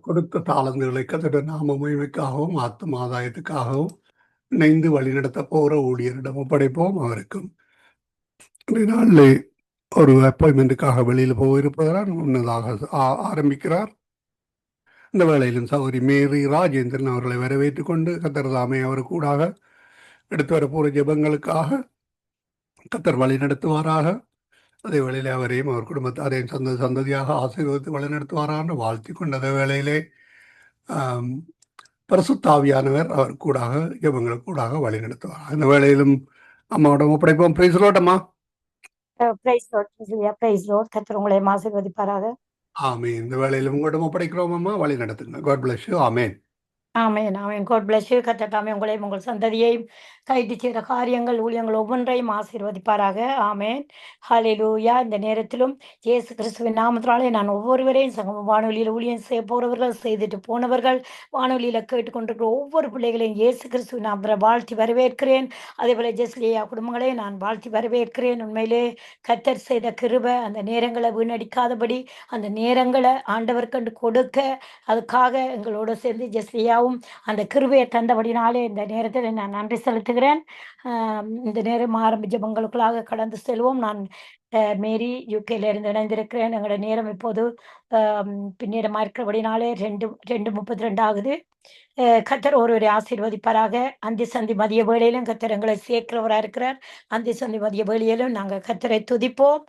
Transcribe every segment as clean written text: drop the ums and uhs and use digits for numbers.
கொடுத்த தாளந்துகளை கர்த்தருடைய நாம மகிமைக்காகவும் ஆத்தும ஆதாயத்துக்காகவும் இணைந்து வழிநடத்த போகிற ஊழியரிடம் ஒப்படைப்போம். அவருக்கும் இன்றைய நாளிலே ஒரு அப்பாயின்மெண்ட்டுக்காக வெளியில் போயிருப்பதால் முன்னதாக ஆரம்பிக்கிறார். இந்த வேளையிலும் சகோதரி மேரி ராஜேந்திரன் அவர்களை வரவேற்றுக் கொண்டு கர்த்தர் தாமே அவர் கூடாக எடுத்து வரப்போகிற ஜெபங்களுக்காக கர்த்தர் வழி நடத்துவாராக. அதே வேளையிலே அவரையும் அவர் குடும்பத்தாரையும் சந்ததியாக ஆசீர்வதித்து வழி நடத்துவாரான்னு வாழ்த்தி கொண்ட அதே வேளையிலே பரிசுத்தாவியானவர் அவர் கூடாக ஜெபங்களுக்கு கூடாக வழி நடத்துவார். அந்த வேளையிலும் அம்மாவோட ஒப்படைப்போம். பிரைஸ் லார்ட் அம்மா. Praise lord. Praise lord. கர்த்தர் உங்களை ஆசீர்வதிப்பாராக. ஆமென். இந்த வேளையிலும் உங்களிடம் ஒப்படைக்கிறோம் அம்மா, வழி நடத்துங்க. God bless you. ஆமென். ஆமென், ஆமென். God bless you. கர்த்தர் தாமே உங்களையும் உங்கள் சந்ததியையும் கைது செய்கிற காரியங்கள் ஊழியங்கள் ஒவ்வொன்றையும் ஆசீர்வதிப்பாராக. ஆமென். ஹல்லேலூயா. இந்த நேரத்திலும் இயேசு கிறிஸ்துவின் நாமத்தினாலே நான் ஒவ்வொருவரையும் சங்கமம் வானொலியில் ஊழியம் செய்ய போறவர்கள், செய்துட்டு போனவர்கள், வானொலியில் கேட்டுக்கொண்டிருக்கிற ஒவ்வொரு பிள்ளைகளையும் இயேசு கிறிஸ்துவின் நாமத்தில் வாழ்த்தி வரவேற்கிறேன். அதேபோல ஜெஸ்லியா குடும்பங்களே நான் வாழ்த்தி வரவேற்கிறேன். உண்மையிலே கர்த்தர் செய்த கிருபை அந்த நேரங்களை வீணடிக்காதபடி அந்த நேரங்களை ஆண்டவர் கண்டு கொடுக்க அதுக்காக எங்களோட சேர்ந்து ஜெஸ்லியாவும் அந்த கிருபையை தந்தபடினாலே இந்த நேரத்தில் நான் நன்றி செலுத்துகிறேன். இந்த நேரம் ஆரம்ப ஜெபங்களுக்குள்ளாக கடந்து செல்வோம். நான் மேரி யூகேல இருந்து இணைந்திருக்கிறேன். எங்களோட நேரம் இப்போது பின்னேரமா இருக்கிறபடினாலே 2:32 ஆகுது. கர்த்தர் ஒருவரை ஆசீர்வதிப்பாராக. அந்தி சந்தி மதிய வேளையிலும் கர்த்தர் எங்களை சேர்க்கிறவராக இருக்கிறார். அந்தி சந்தி மதிய வேளையிலும் நாங்கள் கர்த்தரை துதிப்போம்.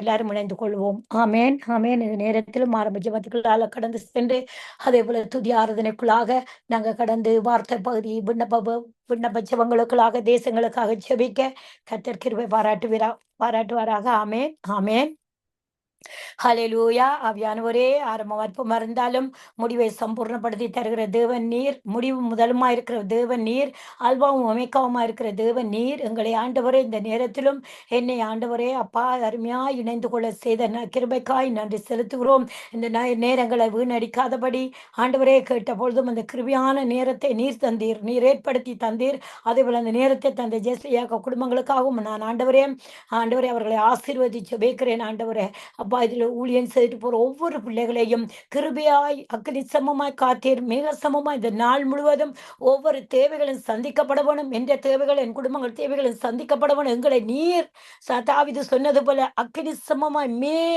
எல்லாரும் இணைந்து கொள்வோம். ஆமேன், ஆமேன். இந்த நேரத்திலும் ஆரம்ப ஜெபத்துக்குள்ளாக கடந்து சென்று அதே போல துதி ஆராதனைக்குள்ளாக நாங்கள் கடந்து வார்த்தை பகுதி விண்ணப்ப ஜெபங்களுக்குள்ளாக தேசங்களுக்காக ஜெபிக்க கர்த்தர் கிருபை பாராட்டுவாராக. ஆமேன், ஆமேன். ஹல்லேலூயா. ஆவியானவரே, ஆரம்பம் அற்பமா இருந்தாலும் முடிவை சம்பூர்ணப்படுத்தி தருகிற தேவன் நீர், முடிவு முதலுமா இருக்கிற தேவன் நீர், அல்வாவும் ஒமேகாவுமா இருக்கிற தேவன் நீர். எங்களை ஆண்டவரே இந்த நேரத்திலும் என்னை ஆண்டவரே அப்பா அருமையா இணைந்து கொள்ள செய்த கிருபைக்காய் நன்றி செலுத்துகிறோம். இந்த நேரங்களை வீணடிக்காதபடி ஆண்டவரே கேட்ட பொழுதும் அந்த கிருபியான நேரத்தை நீர் தந்தீர், நீர் ஏற்படுத்தி தந்தீர். அதே போல அந்த நேரத்தை தந்த ஜெஸ்லியாக குடும்பங்களுக்காகவும் நான் ஆண்டவரே அவர்களை ஆசீர்வதிச்சு வைக்கிறேன். ஆண்டவரே அப்பா இதில் ஊழியம் செய்துட்டு போகிற ஒவ்வொரு பிள்ளைகளையும் கிருபையாய் அக்னி சமமாய் காத்தீர், மிக சமமாய் இந்த நாள் முழுவதும் ஒவ்வொரு தேவைகளும் சந்திக்கப்பட வேணும். என்ற தேவைகள் என் குடும்பங்கள் தேவைகளும் சந்திக்கப்பட வேணும். எங்களை நீர் தாவீது சொன்னது போல அக்னி சமமாய்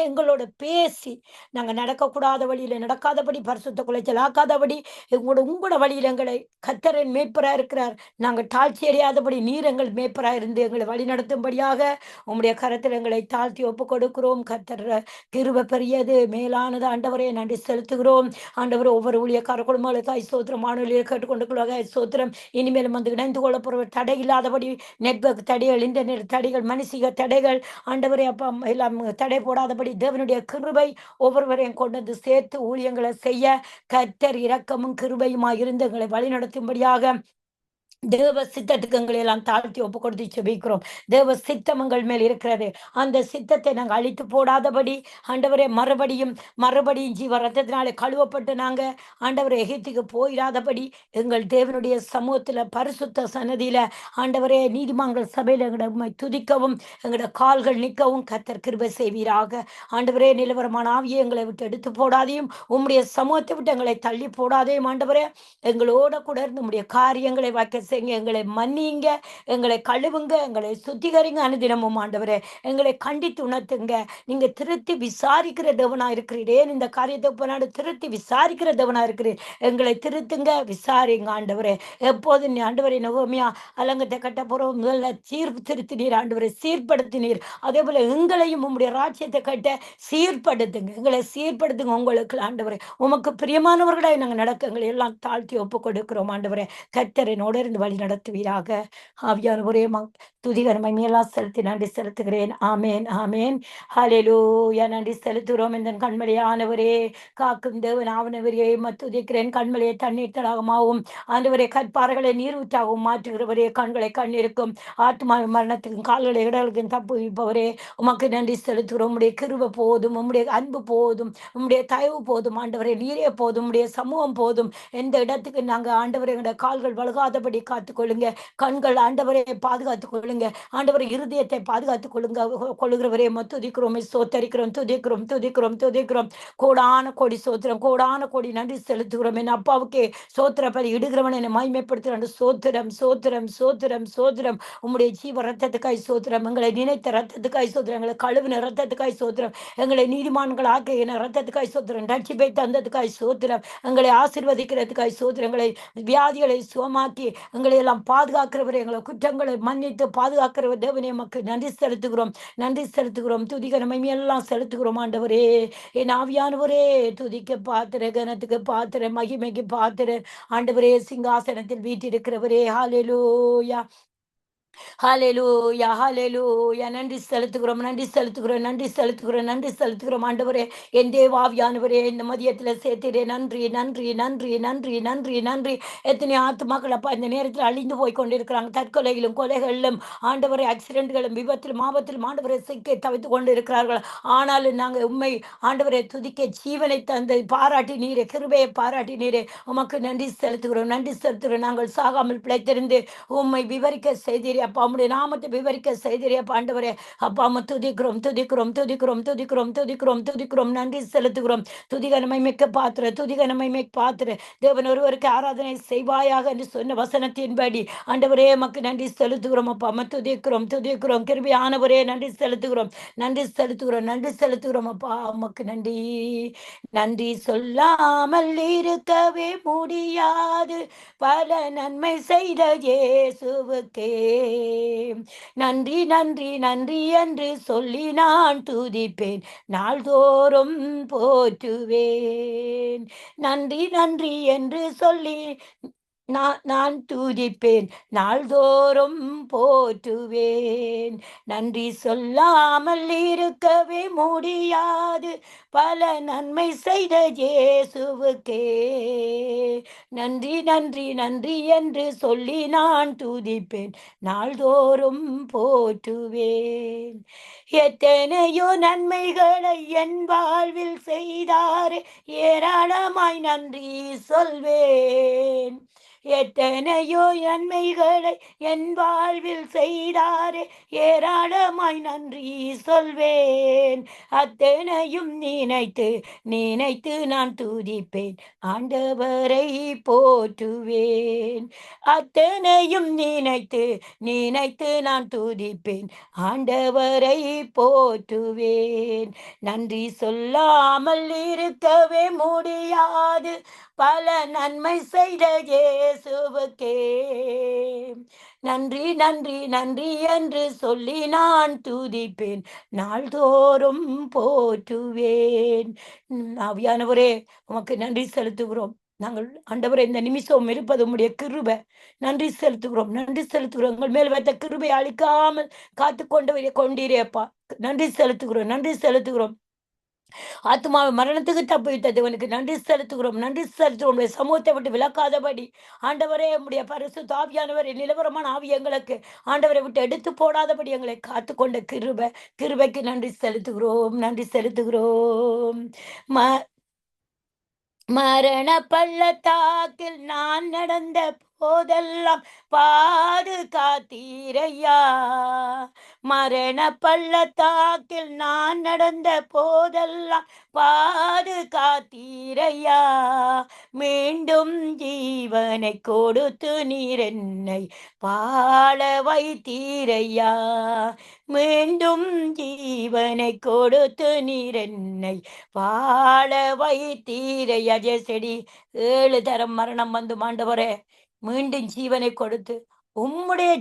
எங்களோட பேசி நாங்கள் நடக்கக்கூடாத வழியில் நடக்காதபடி, பரிசுத்த குலைச்சல் ஆக்காதபடி, உங்களோட வழியில் எங்களை கர்த்தரின் மேய்ப்பராக இருக்கிறார். நாங்கள் தாழ்ச்சி அடையாதபடி நீர் எங்கள் மேய்ப்பராக இருந்து எங்களை வழி நடத்தும்படியாக உம்முடைய கரத்தில் எங்களை தாழ்த்தி ஒப்புக் கொடுக்கிறோம். கர்த்தர் கிருபை பெரியது, மேலானது. ஆண்டவரே நன்றி செலுத்துகிறோம். ஆண்டவர் ஒவ்வொரு ஊழியக்கார குடும்பங்களுக்காய் ஸ்தோத்திரம், வானொலியை கேட்டுக்கொண்டு ஸ்தோத்திரம். இனிமேலும் வந்து இணைந்து கொள்ள போகிற தடை இல்லாதபடி நெட்வொர்க் தடைகள், இன்டர்நெட் தடைகள், மனுஷிக தடைகள் ஆண்டவரே அப்பா எல்லாம் தடை போடாதபடி தேவனுடைய கிருபை ஒவ்வொருவரையும் கொண்டு வந்து சேர்த்து ஊழியங்களை செய்ய கர்த்தர் இரக்கமும் கிருபையுமாய் இருந்து எங்களை வழிநடத்தும்படியாக தேவ சித்தத்துக்கு எங்களை எல்லாம் தாழ்த்தி ஒப்பு கொடுத்து செபிக்கிறோம். தேவ சித்தம் எங்கள் மேல் இருக்கிறது. அந்த சித்தத்தை நாங்கள் அழித்து போடாதபடி ஆண்டவரே மறுபடியும் ஜீவ ரத்தத்தினாலே கழுவப்பட்டு நாங்கள் ஆண்டவரை எகிப்துக்கு போயிடாதபடி எங்கள் தேவனுடைய சமூகத்தில் பரிசுத்த சன்னதியில ஆண்டவரே நீதிமன்ற சபையில் எங்களை துதிக்கவும் எங்களோட கால்கள் நிற்கவும் கர்த்தர் கிருபை செய்வீராக. ஆண்டவரே நிலவரமான ஆவியை எங்களை விட்டு எடுத்து போடாதையும், உம்முடைய சமூகத்தை விட்டு எங்களை தள்ளி போடாதையும் ஆண்டவரே எங்களோட கூட இருந்து உம்முடைய காரியங்களை வைக்க செய்யுங்க. எங்களை மன்னிங்க, எங்களை கழுவுங்க, எங்களை சுத்திகரிங்க. அனுதினமும் ஆண்டவரே எங்களை கண்டித்து உணர்த்துங்க. நீங்க திருத்தி விசாரிக்கிற தேவனா இருக்கிறீரேன். இந்த காரியத்தை போனாடு திருத்தி விசாரிக்கிற தேவனா இருக்கிறீர். எங்களை திருத்துங்க, விசாரிங்க ஆண்டவரே. எப்போது நீ ஆண்டவரே நோமியா அலங்கத்தை கட்ட போறோம் முதல்ல திருத்தினீர் ஆண்டவரை, சீர்படுத்தினீர். அதே போல எங்களையும் உம்முடைய ராஜ்யத்தை கட்ட சீர்படுத்துங்க, எங்களை சீர்படுத்துங்க. உங்களுக்கு ஆண்டவரே உமக்கு பிரியமானவர்களை நாங்கள் நடக்க எங்களை எல்லாம் தாழ்த்தி ஒப்பு கொடுக்கிறோம். ஆண்டவரே கர்த்தரினோடு இருந்து வழி நடத்துவீராக. ஆவியானவரே துதிகர மகிமையெல்லாம் செலுத்தி நன்றி செலுத்துகிறேன். ஆமேன், ஆமேன். ஹல்லேலூயா. நன்றி செலுத்துகிறோம். இந்த கண்மலையானவரே, காக்கும் தேவன் ஆவனவரே துதிக்கிறேன். கண்மலையை தண்ணீர் தடாகமாகவும் ஆண்டவரே கற்பாறைகளை நீரூற்றாகவும் மாற்றுகிறவரே, கண்களை கண்ணிருக்கும் ஆத்மா மரணத்துக்கும் கால்களை இடர்களுக்கும் தப்புவிப்பவரே உமக்கு நன்றி செலுத்துகிறோம். உம்முடைய கிருபை போதும், உம்முடைய அன்பு போதும், உம்முடைய தயவு போதும் ஆண்டவரே, நீரே போதும், உம்முடைய சமூகம் போதும். எந்த இடத்துக்கு நாங்கள் ஆண்டவரே எங்களுடைய கால்கள் வழுகாதபடி காத்துக் கொள்ளுங்க. கண்கள் ஆண்டவரே பாதுகாத்துக் கொள்ளுங்க. ஆண்டவரே இருதயத்தை பாதுகாத்துக் கொள்ளுகிறவரே துதிக்கிறோம், ஸ்தோத்தரிக்கிறோம், துதிக்கிறோம், துதிக்கிறோம், துதிக்கிறோம். கோடான கோடி ஸ்தோத்திரம், கோடான கோடி நன்றி செலுத்துகிறோம். என் அப்பாவுக்கு ஸ்தோத்திர பலி இடுகிறவன் என்னை மகிமைப்படுத்துகிறான். ஸ்தோத்திரம், ஸ்தோத்திரம், ஸ்தோத்திரம், ஸ்தோத்திரம். உம்முடைய ஜீவ ரத்தத்துக்காய் ஸ்தோத்திரம். எங்களை நினைத்த ரத்தத்துக்காய் ஸ்தோத்திரம். எங்களை கழுவின ரத்தத்துக்காய் ஸ்தோத்திரம். எங்களை நீதிமான்கள் ஆக்கிய ரத்தத்துக்காய் ஸ்தோத்திரம். ரட்சிப்பை தந்ததுக்காய் ஸ்தோத்திரம். எங்களை ஆசீர்வதிக்கிறதுக்காய் ஸ்தோத்திரம். எங்களை வியாதிகளை சுகமாக்கி எங்களை எல்லாம் பாதுகாக்கிறவர், எங்களை குற்றங்களை மன்னித்து பாதுகாக்கிறவர் தேவனே, எமக்கு நன்றி செலுத்துகிறோம், நன்றி செலுத்துகிறோம். துதிக நன்மை எல்லாம் செலுத்துகிறோம் ஆண்டவரே. என் ஆவியானவரே துதிக்க பாத்திர, கனத்துக்கு பாத்திர, மகிமைக்கு பாத்திர ஆண்டவரே, சிங்காசனத்தில் வீற்றிருக்கிறவரே. ஹalleluya, ஹalleluya, ஹalleluya. நன்றி செலுத்துகிறோம், நன்றி செலுத்துகிறோம், நன்றி செலுத்துகிறோம், நன்றி செலுத்துகிறோம் ஆண்டவரே. என் தேவாவியானவரே, இந்த மதியத்தில் சேர்த்திரே. நன்றி, நன்றி, நன்றி, நன்றி, நன்றி, நன்றி. எத்தனை ஆத்துமாக்கள் அப்பா இந்த நேரத்தில் அழிந்து போய் கொண்டிருக்கிறாங்க. தற்கொலைகளும் கொலைகளிலும் ஆண்டவரை ஆக்சிடென்ட்களும் விபத்திலும் ஆபத்திலும் ஆண்டவரை சிக்கை தவித்துக் கொண்டு இருக்கிறார்கள். ஆனாலும் நாங்கள் உண்மை ஆண்டவரை துதிக்க ஜீவனை தந்து பாராட்டி நீரே, கிருபையை பாராட்டி நீரே, உமக்கு நன்றி செலுத்துகிறோம், நன்றி செலுத்துகிறோம். நாங்கள் சாகாமல் பிழைத்திருந்து உம்மை விவரிக்க செய்தீரே அப்பா. உம்முடைய நாமத்தை விவரிக்க செய்தீரே அப்பா ஆண்டவரே. அப்பா அம்மா துதிக்கிறோம், துதிக்கிறோம், துதிக்கிறோம், துதிக்கிறோம், துதிக்கிறோம், துதிக்கிறோம். நன்றி செலுத்துகிறோம். துதிகனமை மிக்க பாத்திர, துதிகனமை மிக்க பாத்திர. தேவன் ஒருவருக்கு ஆராதனை செய்வாயாக என்று சொன்ன வசனத்தின்படி ஆண்டவரே எமக்கு நன்றி செலுத்துகிறோம் அப்பா அம்மா. துதிக்கிறோம், துதிக்கிறோம். கிருபையானவரே நன்றி செலுத்துகிறோம், நன்றி செலுத்துகிறோம், நன்றி செலுத்துகிறோம் அப்பா. உமக்கு நன்றி. நன்றி சொல்லாமல் இருக்கவே முடியாது, பல நன்மை செய்த இயேசுவுக்கே நன்றி, நன்றி, நன்றி என்று சொல்லி நான் துதிப்பேன், நாள்தோறும் போற்றுவேன். நன்றி, நன்றி என்று சொல்லி நான் துதிப்பேன், நாள்தோறும் போற்றுவேன். நன்றி சொல்லாமல் இருக்கவே முடியாது, பல நன்மை செய்த இயேசுவுக்கே நன்றி, நன்றி, நன்றி என்று சொல்லி நான் துதிப்பேன், நாள்தோறும் போற்றுவேன். எத்தனையோ நன்மைகளை என் வாழ்வில் செய்தாரே, ஏராளமாய் நன்றி சொல்வேன். எத்தனையோ நன்மைகளை என் வாழ்வில் செய்தாரே, ஏராளமாய் நன்றி சொல்வேன். அத்தனையும் நினைத்து நினைத்து நான் துதிப்பேன், ஆண்டவரை போற்றுவேன். அத்தனையும் நினைத்து நினைத்து நான் துதிப்பேன், ஆண்டவரை போற்றுவேன். நன்றி சொல்லாமல் இருக்கவே முடியாது, பல நன்மை செய்த இயேசுவுக்கே நன்றி, நன்றி, நன்றி என்று சொல்லி நான் துதிப்பேன், நாள்தோறும் போற்றுவேன். ஆவியானவரே உமக்கு நன்றி செலுத்துகிறோம். நாங்கள் ஆண்டவரே இந்த நிமிஷம் இருப்பது உம்முடைய கிருபை. நன்றி செலுத்துகிறோம், நன்றி செலுத்துகிறோம். உங்கள் மேல் வைத்த கிருபை அழிக்காமல் காத்து கொண்டீரே அப்பா. நன்றி செலுத்துகிறோம், நன்றி செலுத்துகிறோம். ஆத்மாவை மரணத்துக்கு தப்புவித்த தேவனுக்கு நன்றி செலுத்துகிறோம், நன்றி செலுத்துகிறோம். உடைய சமூகத்தை விட்டு விலக்காதபடி ஆண்டவரே உம்முடைய பரிசுத்த ஆவியானவர் நிலவரமான ஆவி எங்களுக்கு ஆண்டவரை விட்டு எடுத்து போடாதபடி எங்களை காத்துக்கொண்ட கிருபைக்கு நன்றி செலுத்துகிறோம், நன்றி செலுத்துகிறோம். மரண பள்ளத்தாக்கில் நான் நடந்த போதெல்லாம் பாதுகாத்தீரையா. மரண பள்ளத்தாக்கில் நான் நடந்த போதெல்லாம் பாதுகாத்தீரையா. மீண்டும் ஜீவனை கொடுத்து நீர் என்னை வாழ வைத்தீரையா. மீண்டும் ஜீவனை கொடுத்து நீர் என்னை வாழ வைத்தீரையா. ஜெயசெடி 7 தரம் மரணம் வந்து ஆண்டவரே மீண்டும் ஜீவனை கொடுத்து உம்முடைய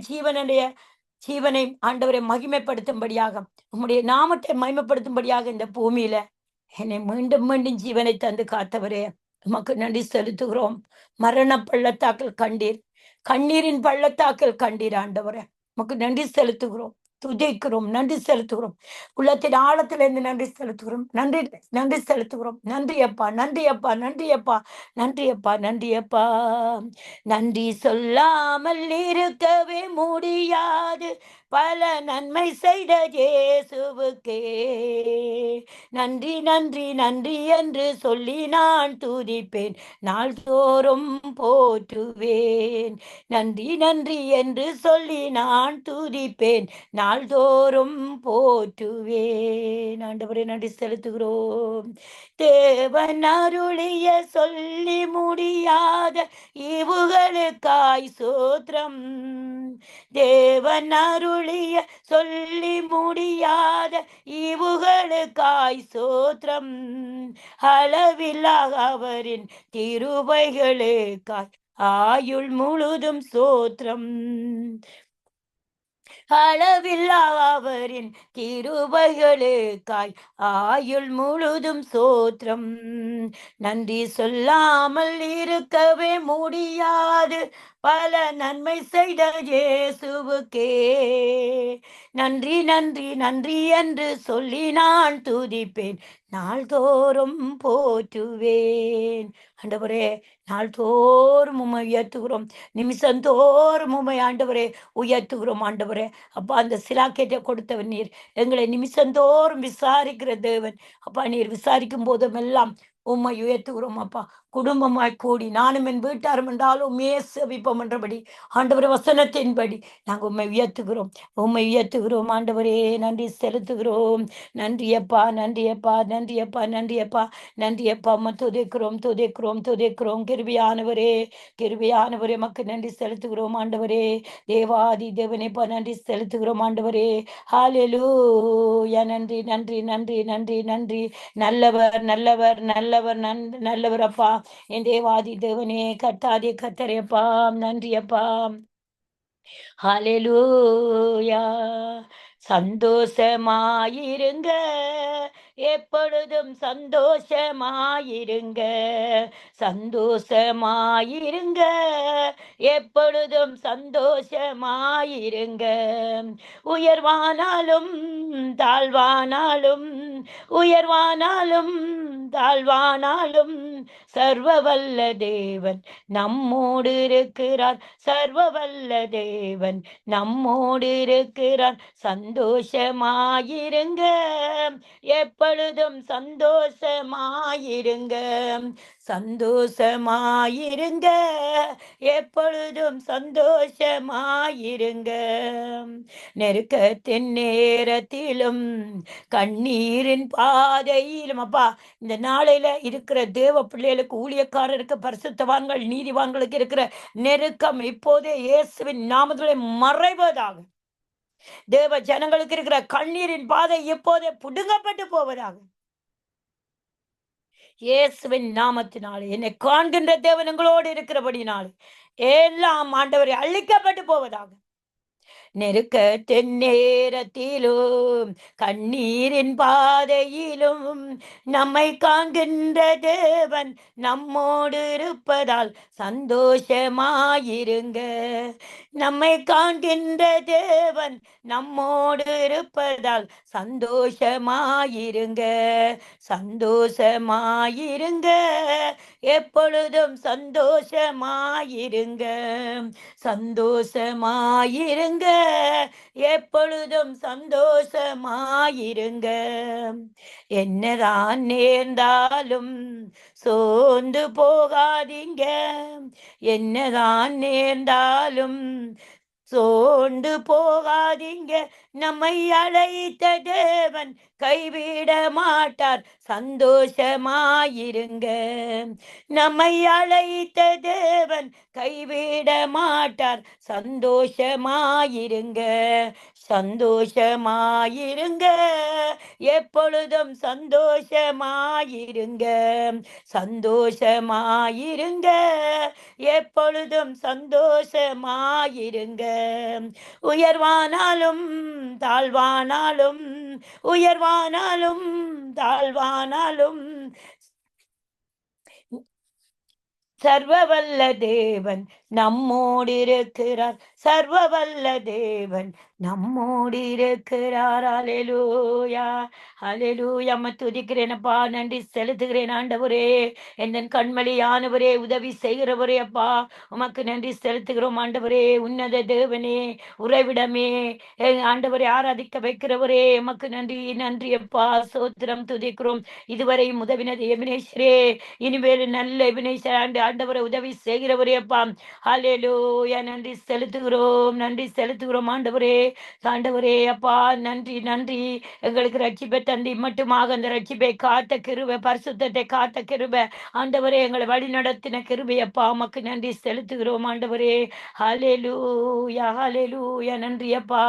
ஜீவனை ஆண்டவரை மகிமைப்படுத்தும்படியாக, உம்முடைய நாமத்தை மகிமைப்படுத்தும்படியாக இந்த பூமியில என்னை மீண்டும் மீண்டும் ஜீவனை தந்து காத்தவரே உமக்கு நன்றி செலுத்துகிறோம். மரண பள்ளத்தாக்கில் கண்ணீரின் பள்ளத்தாக்கில் கண்டீர் ஆண்டவரே, உமக்கு நன்றி செலுத்துகிறோம். துதிக்கிறோம், நன்றி செலுத்துகிறோம். உள்ளத்தின் ஆழத்திலிருந்து நன்றி செலுத்துகிறோம். நன்றி நன்றி செலுத்துகிறோம். நன்றி அப்பா, நன்றி அப்பா, நன்றி அப்பா, நன்றி அப்பா, நன்றி அப்பா. நன்றி சொல்லாமல் இருக்கவே முடியாது, பல நன்மை செய்த இயேசுவுக்கே. நன்றி நன்றி நன்றி என்று சொல்லி நான் துதிப்பேன், நாள்தோறும் போற்றுவேன். நன்றி நன்றி என்று சொல்லி நான் துதிப்பேன், நாள்தோறும் போற்றுவேன். ஆண்டவரே நன்றி செலுத்துகிறோம். தேவன் அருளிய சொல்லி முடியாத ஈவுகளுக்காய் சோத்திரம். தேவன் அருளிய சொல்லி முடியாத ஈவுகளுக்காய் சோத்திரம். அளவில்லா அவரின் கிருபைகளுக்காய் ஆயுள் முழுதும் சோத்திரம். அளவில்லா அவரின் கிருபைகளுக்காய் ஆயுள் முழுதும் சோத்திரம். நன்றி சொல்லாமல் இருக்கவே முடியாது, பல நன்மை செய்த இயேசுவுக்கே. நன்றி நன்றி நன்றி என்று சொல்லி நான் துதிப்பேன், நாள்தோறும் போற்றுவேன். ஆண்டவரே, நாள்தோறும் உம்மை உயர்த்துகிறோம், நிமிஷந்தோறும் உம்மை ஆண்டவரே உயர்த்துகிறோம். ஆண்டவரே அப்பா, அந்த சிலாக்கியத்தை கொடுத்தவன் நீர், எங்களை நிமிஷந்தோறும் விசாரிக்கிற தேவன். அப்பா, நீர் விசாரிக்கும் போதுமெல்லாம் உம்மை உயர்த்துகிறோம். அப்பா, குடும்பமாய் கூடி நானும் என் வீட்டாரும் என்றாலும் உண்மையே சேவிப்போம் என்றபடி ஆண்டவரே வசனத்தின்படி நாங்கள் உண்மை உயர்த்துகிறோம், உண்மை உயர்த்துகிறோம். ஆண்டவரே நன்றி செலுத்துகிறோம். நன்றியப்பா, நன்றியப்பா, நன்றியப்பா, நன்றியப்பா, நன்றியப்பா. துதிக்கிறோம், துதிக்கிறோம், துதிக்கிறோம். கிருபியானவரே, கிருபியானவரே, மக்கள் நன்றி செலுத்துகிறோம். ஆண்டவரே தேவாதி தேவனேப்பா, நன்றி செலுத்துகிறோம். ஆண்டவரே ஹalleluya. நன்றி நன்றி நன்றி நன்றி நன்றி. நல்லவர் நல்லவர் நல்லவர் நல்லவர் அப்பா, என் தேவாதி தேவனே, கர்த்தாதி கர்த்தரேப்பா, நன்றி அப்பா. ஹalleluya. சந்தோஷமாயிருங்க, எப்பொழுதும் சந்தோஷமாயிருங்க. சந்தோஷமாயிருங்க, எப்பொழுதும் சந்தோஷமாயிருங்க. உயர்வானாலும் தாழ்வானாலும், உயர்வானாலும் தாழ்வானாலும், சர்வவல்ல தேவன் நம்மோடு இருக்கிறார். சர்வவல்ல தேவன் நம்மோடு இருக்கிறார். சந்தோஷமாயிருங்க, எப்பொழுதும் சந்தோஷமாயிருங்க. சந்தோஷமாயிருங்க, எப்பொழுதும் சந்தோஷமாயிருங்க. நெருக்கத்தின் நேரத்திலும் கண்ணீரின் பாதையிலும் அப்பா, இந்த நாளையில இருக்கிற தேவ பிள்ளைகளுக்கு, ஊழியக்காரருக்கு, பரிசுத்தவான்கள், நீதிவான்களுக்கு இருக்கிற நெருக்கம் இப்போதே இயேசுவின் நாமத்திலே மறைவதாக. தேவ ஜனங்களுக்கு இருக்கிற கண்ணீரின் பாதை இப்போதே புடுங்கப்பட்டு போவதாக. இயேசுவின் நாமத்தினாலே என்னை காண்கின்ற தேவன் எங்களோடு இருக்கிறபடினாலே எல்லாம் ஆண்டவரை அழிக்கப்பட்டு போவதாக. நெருக்கத்தின் நேரத்திலும் கண்ணீரின் பாதையிலும் நம்மை காண்கின்ற தேவன் நம்மோடு இருப்பதால் சந்தோஷமாயிருங்க. நம்மை காண்கின்ற தேவன் நம்மோடு இருப்பதால் சந்தோஷமாயிருங்க. சந்தோஷமாயிருங்க, எப்பொழுதும் சந்தோஷமாயிருங்க. சந்தோஷமாயிருங்க, எப்பொழுதும் சந்தோஷமாயிருங்க. என்னதான் நேர்ந்தாலும் சோர்ந்து போகாதீங்க. என்னதான் நேர்ந்தாலும் சோர்ந்து போகாதீங்க. நம்மை அழைத்த தேவன் கைவிட மாட்டார். சந்தோஷமாயிருங்க. நம்மை அழைத்த தேவன் கைவிட மாட்டார். சந்தோஷமாயிருங்க. சந்தோஷமாயிருங்க, எப்பொழுதும் சந்தோஷமாயிருங்க. சந்தோஷமாயிருங்க, எப்பொழுதும் சந்தோஷமாயிருங்க. உயர்வானாலும் தாழ்வானாலும், உயர்வானாலும் தாழ்வானாலும், சர்வவல்ல தேவன் நம்மோடு இருக்கிறார். சர்வவல்ல தேவன் நம்மோடு இருக்கிறார். அல்லேலூயா, அல்லேலூயா. அம்மா துதிக்கிறேனப்பா, நன்றி செலுத்துகிறேன் ஆண்டவரே. என் கண்மலையானவரே, உதவி செய்கிறவரே அப்பா, உமக்கு நன்றி செலுத்துகிறோம் ஆண்டவரே. உன்னத தேவனே, உறைவிடமே, ஆண்டவரை ஆராதிக்க வைக்கிறவரே, உமக்கு நன்றி, நன்றி அப்பா. சோத்திரம் துதிக்கிறோம். இதுவரை உதவினது எபினேஸ்வரே, இனிமேல் நல்ல எபினேஸ்வர ஆண்டவரை உதவி செய்கிறவரே அப்பா. ஹalleluya, நன்றி செலுத்துகிறோம், நன்றி செலுத்துகிறோம் ஆண்டவரே. ஆண்டவரே அப்பா, நன்றி, நன்றி. எங்களுக்கு ரட்சிப்பை தந்தி மட்டுமாக அந்த ரட்சிப்பை காத்த கிருபை, பரிசுத்தத்தை காத்த கிருபை ஆண்டவரே, எங்களை வழி நடத்தின கிருபை அப்பா, உமக்கு நன்றி செலுத்துகிறோம் ஆண்டவரே. ஹalleluya, ஹalleluya, நன்றி அப்பா.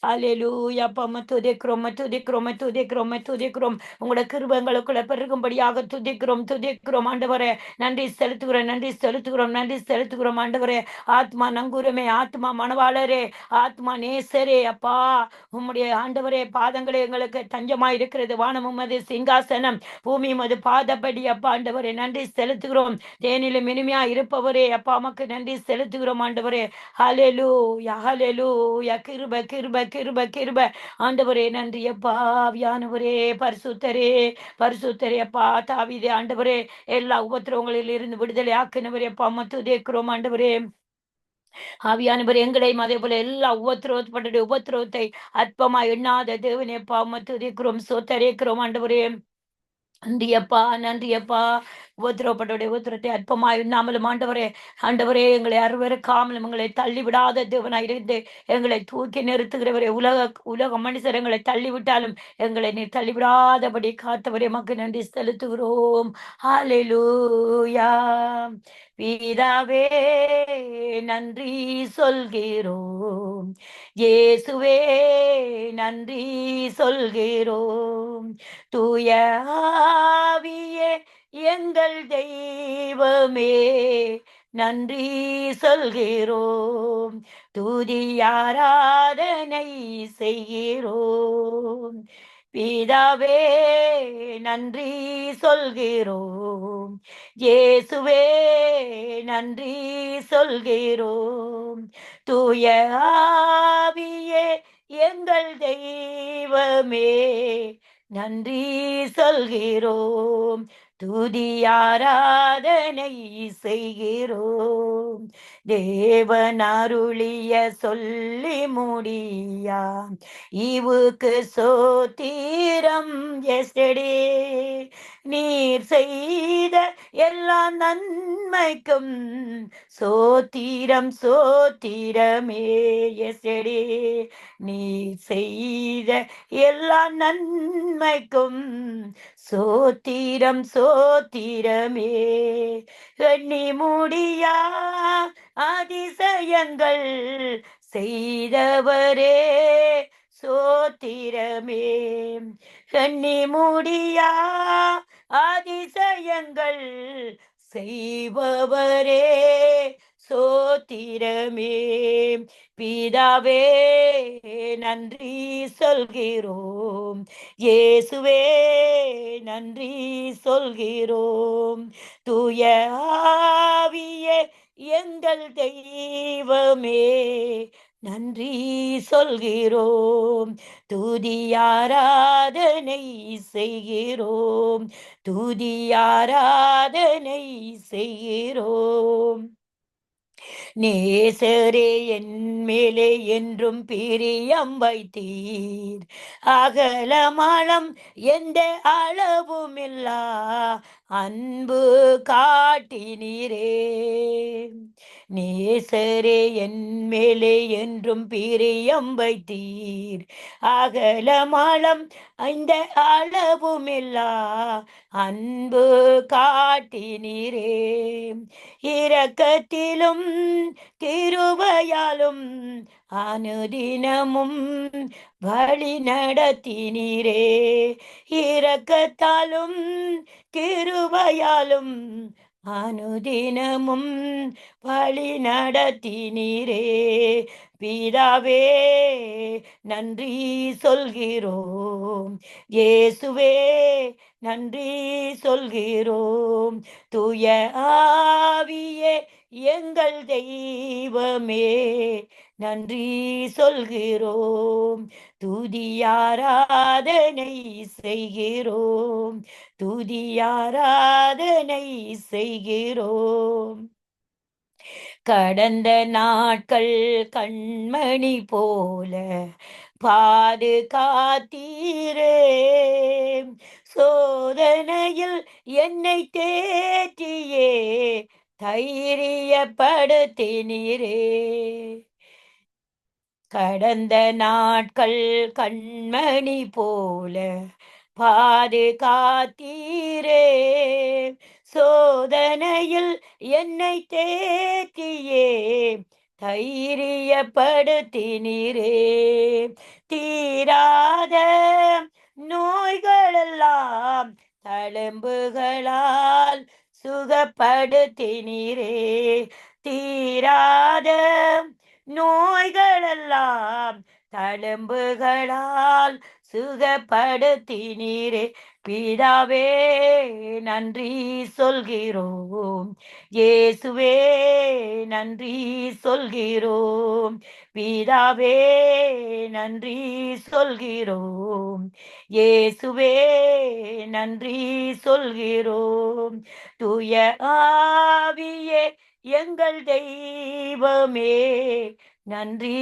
ஹalleluya அப்பா, துதிக்கிறோம், துதிக்கிறோம், துதிக்கிறோம், துதிக்கிறோம். உங்களோட கிருபங்களுக்குள்ள பெருகும்படியாக துதிக்கிறோம், துதிக்கிறோம் ஆண்டவரே. நன்றி செலுத்துகிறோம், நன்றி செலுத்துகிறோம், நன்றி செலுத்துகிறோம் ஆண்டவரே. ஆத்மா நங்கூரமே, ஆத்மா மணவாளரே, ஆத்மா நேசரே அப்பா, உம்முடைய ஆண்டவரே பாதங்களே எங்களுக்கு தஞ்சமாய் இருக்கிறது. வானம் உமது சிங்காசனம், பூமி உமது பாதப்படி அப்பா. ஆண்டவரே நன்றி செலுத்துகிறோம். தேனிலும் இனிமையா இருப்பவரே அப்பா, உமக்கு நன்றி செலுத்துகிறோம் ஆண்டவரே. ஹalleluya, ஹalleluya. கிருபை, கிருபை, கிருபை, கிருபை ஆண்டவரே. நன்றி அப்பா. ஆவியானவரே, பரிசுத்தரே, பரிசுத்தரே அப்பா. தாவீதே ஆண்டவரே, எல்லா உபத்திரவங்களில் இருந்து விடுதலை ஆக்கினவரே அப்பா, துதிக்கிறோம் ஆண்டவரே. ஆவியானவர் எங்களையும் அதே போல எல்லா உபத்திரவத்தை அற்பமா எண்ணாத தேவனே அப்பா, துதிக்கிறோம், சோத்தரிக்கிறோம் ஆண்டவரே. நன்றியப்பா, நன்றியப்பா. உபத்திரத்தை அற்பமா எண்ணாமலும் ஆண்டவரே, ஆண்டவரே எங்களை அருவருக்காமலும் எங்களை தள்ளிவிடாத தேவனாய் இருந்து எங்களை தூக்கி நிறுத்துகிறவரே. உலக மனுஷர் எங்களை தள்ளிவிட்டாலும் எங்களை நீ தள்ளிவிடாதபடி காத்தவரே, மக்கு நன்றி செலுத்துகிறோம். ஹalleluya. பிதாவே நன்றி சொல்கிறோம், இயேசுவே நன்றி சொல்கிறோம், தூய ஆவியே எங்கள் தெய்வமே நன்றி சொல்கிறோம், துதி ஆராதனை செய்கிறோம். பிதாவே நன்றி சொல்கிறோம், இயேசுவே நன்றி சொல்கிறோம், தூய ஆவியே எங்கள் தெய்வமே நன்றி சொல்கிறோம், துதி ஆராதனை செய்கிறோம். தேவன் அருளிய சொல்லி முடியா இவுக்கு சோத்திரம். எஸ்டே நீர் செய்த எல்லா நன்மைக்கும் சோத்திரம், சோத்திரமே. எஸ்டே நீர் செய்த எல்லா நன்மைக்கும் சோத்திரம், சோத்திரமே. எண்ணி முடியா அதிசயங்கள் செய்தவரே சோத்திரமே. எண்ணி முடியா அதிசயங்கள் செய்பவரே சோத்திரமே. பிதாவே நன்றி சொல்கிறோம், இயேசுவே நன்றி சொல்கிறோம், தூய ஆவியே எங்கள் தெய்வமே நன்றி சொல்கிறோம், துதி ஆராதனை செய்கிறோம், துதி ஆராதனை செய்கிறோம். நேசரே என் மேலே என்றும் பிரியம் வைத்தீர், அகலமானம் எந்த அளவுமில்லா அன்பு காட்டினீரே. நேசரே என் மேலே என்றும் பிரியம் வைத்தீர், அகலமானம் இந்த அளவுமில்லா அன்பு காட்டினீரே. இரக்கத்திலும் கிருபையாலும் அனுதினமும் வழி நடத்தினீரே. இரக்கத்தாலும் கிருபையாலும் அனுதினமும் வழி நடத்தினீரே. பிதாவே நன்றி சொல்கிறோம், இயேசுவே நன்றி சொல்கிறோம், தூய ஆவியே எங்கள் தெய்வமே நன்றி சொல்கிறோம். துதியாராதனை செய்கிறோம். துதியாராதனை செய்கிறோம். கடந்த நாட்கள் கண்மணி போல பாதுகாத்தீரே. சோதனையில் என்னை தேற்றியே தைரியப்படுத்தினீரே. கடந்த நாட்கள் கண்மணி போல பாதுகாத்தீரே. சோதனையில் என்னை தேற்றியே தைரியப்படுத்தினீரே. தீராத நோய்களெல்லாம் தழும்புகளால் சுகப்படுத்தினீரே. தீராத நோய்களெல்லாம் தழும்புகளால் சுகப்படுத்தினீரே. பிதாவே நன்றி சொல்கிறோம். இயேசுவே நன்றி சொல்கிறோம். பிதாவே நன்றி சொல்கிறோம். இயேசுவே நன்றி சொல்கிறோம். தூய ஆவியே எங்கள் தெய்வமே நன்றி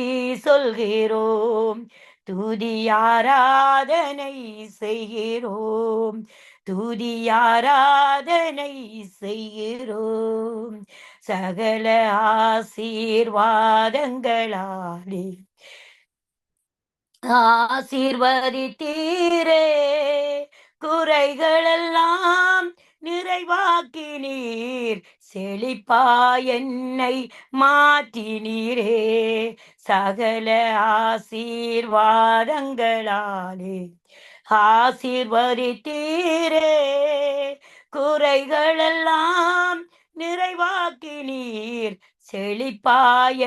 சொல்கிறோம். துதியாராதனை செய்கிறோம். துதியாராதனை செய்கிறோம். சகல ஆசீர்வாதங்களாலே ஆசீர்வதித்தீரே. குறைகளெல்லாம் நிறைவாக்கினீர். செழிப்பா என்னை மாற்றினீரே. சகல ஆசீர்வாதங்களாலே ஆசீர்வதித்தீரே. குறைகளெல்லாம் நிறைவாக்கினீர். செழிப்பா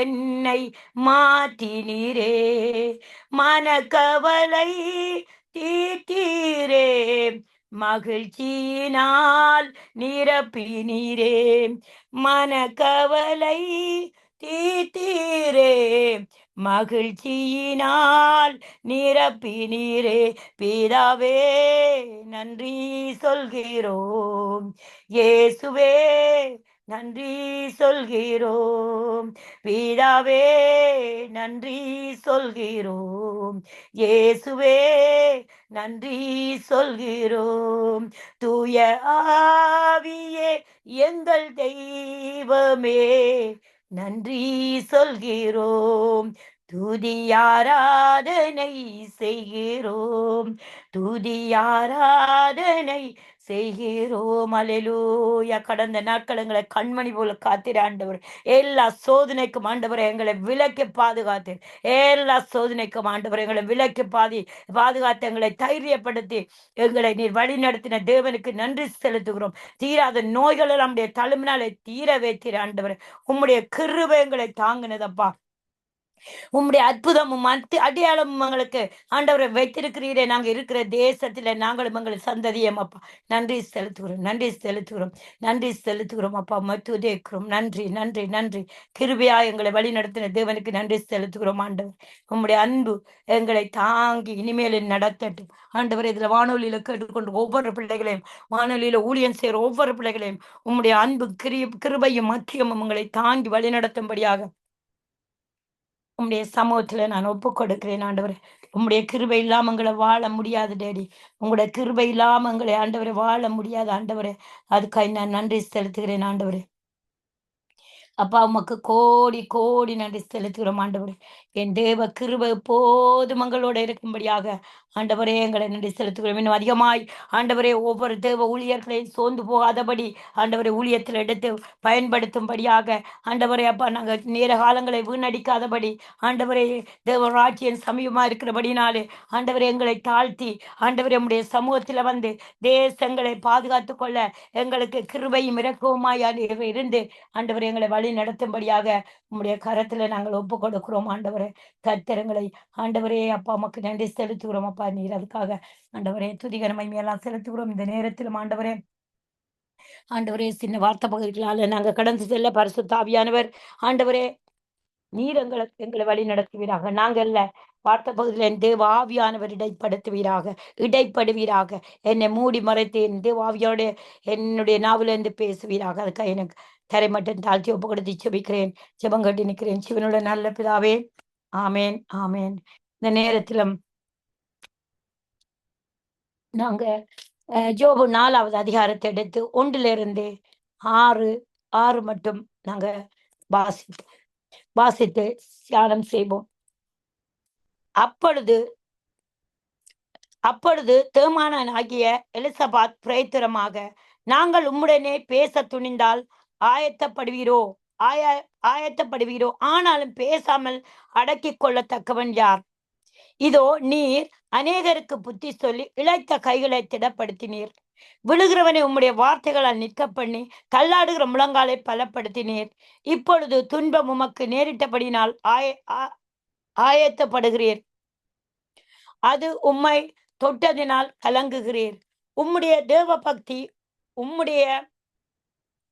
என்னை மாற்றினீரே. மனக்கவலை தீர்த்தீரே. மகிழ்ச்சியினால் நிரப்பினீரே. மனக்கவலை தீர்த்தீரே. மகிழ்ச்சியினால் நிரப்பினீரே. பிதாவே நன்றி சொல்கிறோம். இயேசுவே நன்றி சொல்கிறோம். பிதாவே நன்றி சொல்கிறோம். இயேசுவே நன்றி சொல்கிறோம். தூய ஆவியே எங்கள் தெய்வமே நன்றி சொல்கிறோம். துதியாராதனை செய்கிறோம். துதியாராதனை செய்கிறோம். அல்லேலூயா. கடந்த நாட்கள் எங்களை கண்மணி போல காத்திர ஆண்டவர். எல்லா சோதனைக்கும் ஆண்டவரை எங்களை விலக்கி பாதுகாத்து, எல்லா சோதனைக்கும் ஆண்டவரை எங்களை விலக்கி பாதுகாத்து எங்களை தைரியப்படுத்தி எங்களை நீர் வழி நடத்தின தேவனுக்கு நன்றி செலுத்துகிறோம். தீராத நோய்கள் நம்முடைய தழும்பினாலே தீர வைத்திர ஆண்டவர். உம்முடைய கிருபை எங்களை தாங்கினதப்பா. உம்முடைய அற்புதமும் அடையாளமும் எங்களுக்கு ஆண்டவரை வைத்திருக்கிறீரே. நாங்க இருக்கிற தேசத்துல நாங்களும் எங்களை சந்ததியம் அப்பா. நன்றி செலுத்துகிறோம். நன்றி செலுத்துகிறோம். நன்றி செலுத்துகிறோம் அப்பா. மத்துதேக்கிறோம். நன்றி நன்றி நன்றி. கிருபையா எங்களை வழி நடத்தின தேவனுக்கு நன்றி செலுத்துகிறோம் ஆண்டவர். உம்முடைய அன்பு எங்களை தாங்கி இனிமேல் நடத்தட்டும் ஆண்டவர். இதுல வானொலியில கேட்டுக்கொண்டு ஒவ்வொரு பிள்ளைகளையும், வானொலியில ஊழியம் செய்யற ஒவ்வொரு பிள்ளைகளையும் உம்முடைய அன்பு கிருபையும் மக்கியமும் எங்களை தாங்கி வழி நடத்தும்படியாக உம்முடைய சமூகத்துல நான் ஒப்பு கொடுக்கிறேன் ஆண்டவரே. உம்முடைய கிருபை இல்லாம எங்களை வாழ முடியாது டேடி. உங்களுடைய கிருபை இல்லாம எங்களை ஆண்டவரை வாழ முடியாது ஆண்டவரே. அதுக்காக நான் நன்றி செலுத்துகிறேன் ஆண்டவரே. அப்பா உமக்கு கோடி கோடி நன்றி செலுத்துகிறோம் ஆண்டவரே. என் தேவ கிருபை எப்போதும் எங்களோட இருக்கும்படியாக ஆண்டவரே எங்களை நன்றி செலுத்துகிறோம். இன்னும் அதிகமாய் ஆண்டவரே ஒவ்வொரு தேவ ஊழியர்களையும் சோர்ந்து போகாதபடி ஆண்டவரை ஊழியத்தில் எடுத்து பயன்படுத்தும்படியாக ஆண்டவரே அப்பா நாங்கள் நேர காலங்களை வீணடிக்காதபடி ஆண்டவரே தேவராட்சியம் சமயமா இருக்கிறபடினாலே ஆண்டவரே எங்களை தாழ்த்தி ஆண்டவரே உம்முடைய சமூகத்தில் வந்து தேசங்களை பாதுகாத்து கொள்ள எங்களுக்கு கிருபையும் இரக்கவுமாய் இருந்து ஆண்டவரே எங்களை வழி நடத்தும்படியாக உம்முடைய கரத்துல நாங்கள் ஒப்பு கொடுக்கிறோம் ஆண்டவரே. கர்த்தரங்களை ஆண்டவரே அப்பா உமக்கு நன்றி செலுத்துகிறோம் அப்பா. நீர் அதுக்காக ஆண்டவரே துதிகர மகிமையெல்லாம் செலுத்துகிறோம். இந்த நேரத்திலும் ஆண்டவரே ஆண்டவரே சின்ன வார்த்தை பகுதிகளால நாங்கள் கடந்து செல்ல பரிசுத்த ஆவியானவர் ஆண்டவரே நீர் எங்களை வழி நடத்துவீராக. நாங்கள் வார்த்தை பகுதியில் என் தேவ ஆவியானவர் இடைப்படுவீராக. என்னை மூடி மறைத்து என் தேவ ஆவியோட என்னுடைய நாவிலிருந்து பேசுவீராக. அதுக்காக எனக்கு தரை மட்டும் தாழ்த்தி ஒப்பு கொடுத்து செபிக்கிறேன். ஜெபம் கட்டி நிற்கிறேன். சிவனுடைய நல்ல பிதாவே, ஆமேன், ஆமேன். இந்த நேரத்திலும் நாங்க யோபு 4வது அதிகாரத்தை எடுத்து 1லிருந்து 6 மட்டும் நாங்க வாசித்து தியானம் செய்வோம். அப்பொழுது தேமானாகிய எலிசபாத் பிரயத்திரமாக, நாங்கள் உம்முடனே பேச துணிந்தால் ஆயத்தப்படுவீரோ, ஆனாலும் பேசாமல் அடக்கிக் கொள்ளத்தக்கவன் யார்? இதோ நீர் அநேகருக்கு புத்தி சொல்லி இளைத்த கைகளை திடப்படுத்தினீர். விழுகிறவனை உம்முடைய வார்த்தைகளால் நிற்க பண்ணி தள்ளாடுகிற முழங்காலை பலப்படுத்தினீர். இப்பொழுது துன்பம் உமக்கு நேரிட்டபடினால் ஆயத்தப்படுகிறீர். அது உம்மை தொட்டதினால் கலங்குகிறீர். உம்முடைய தேவ பக்தி, உம்முடைய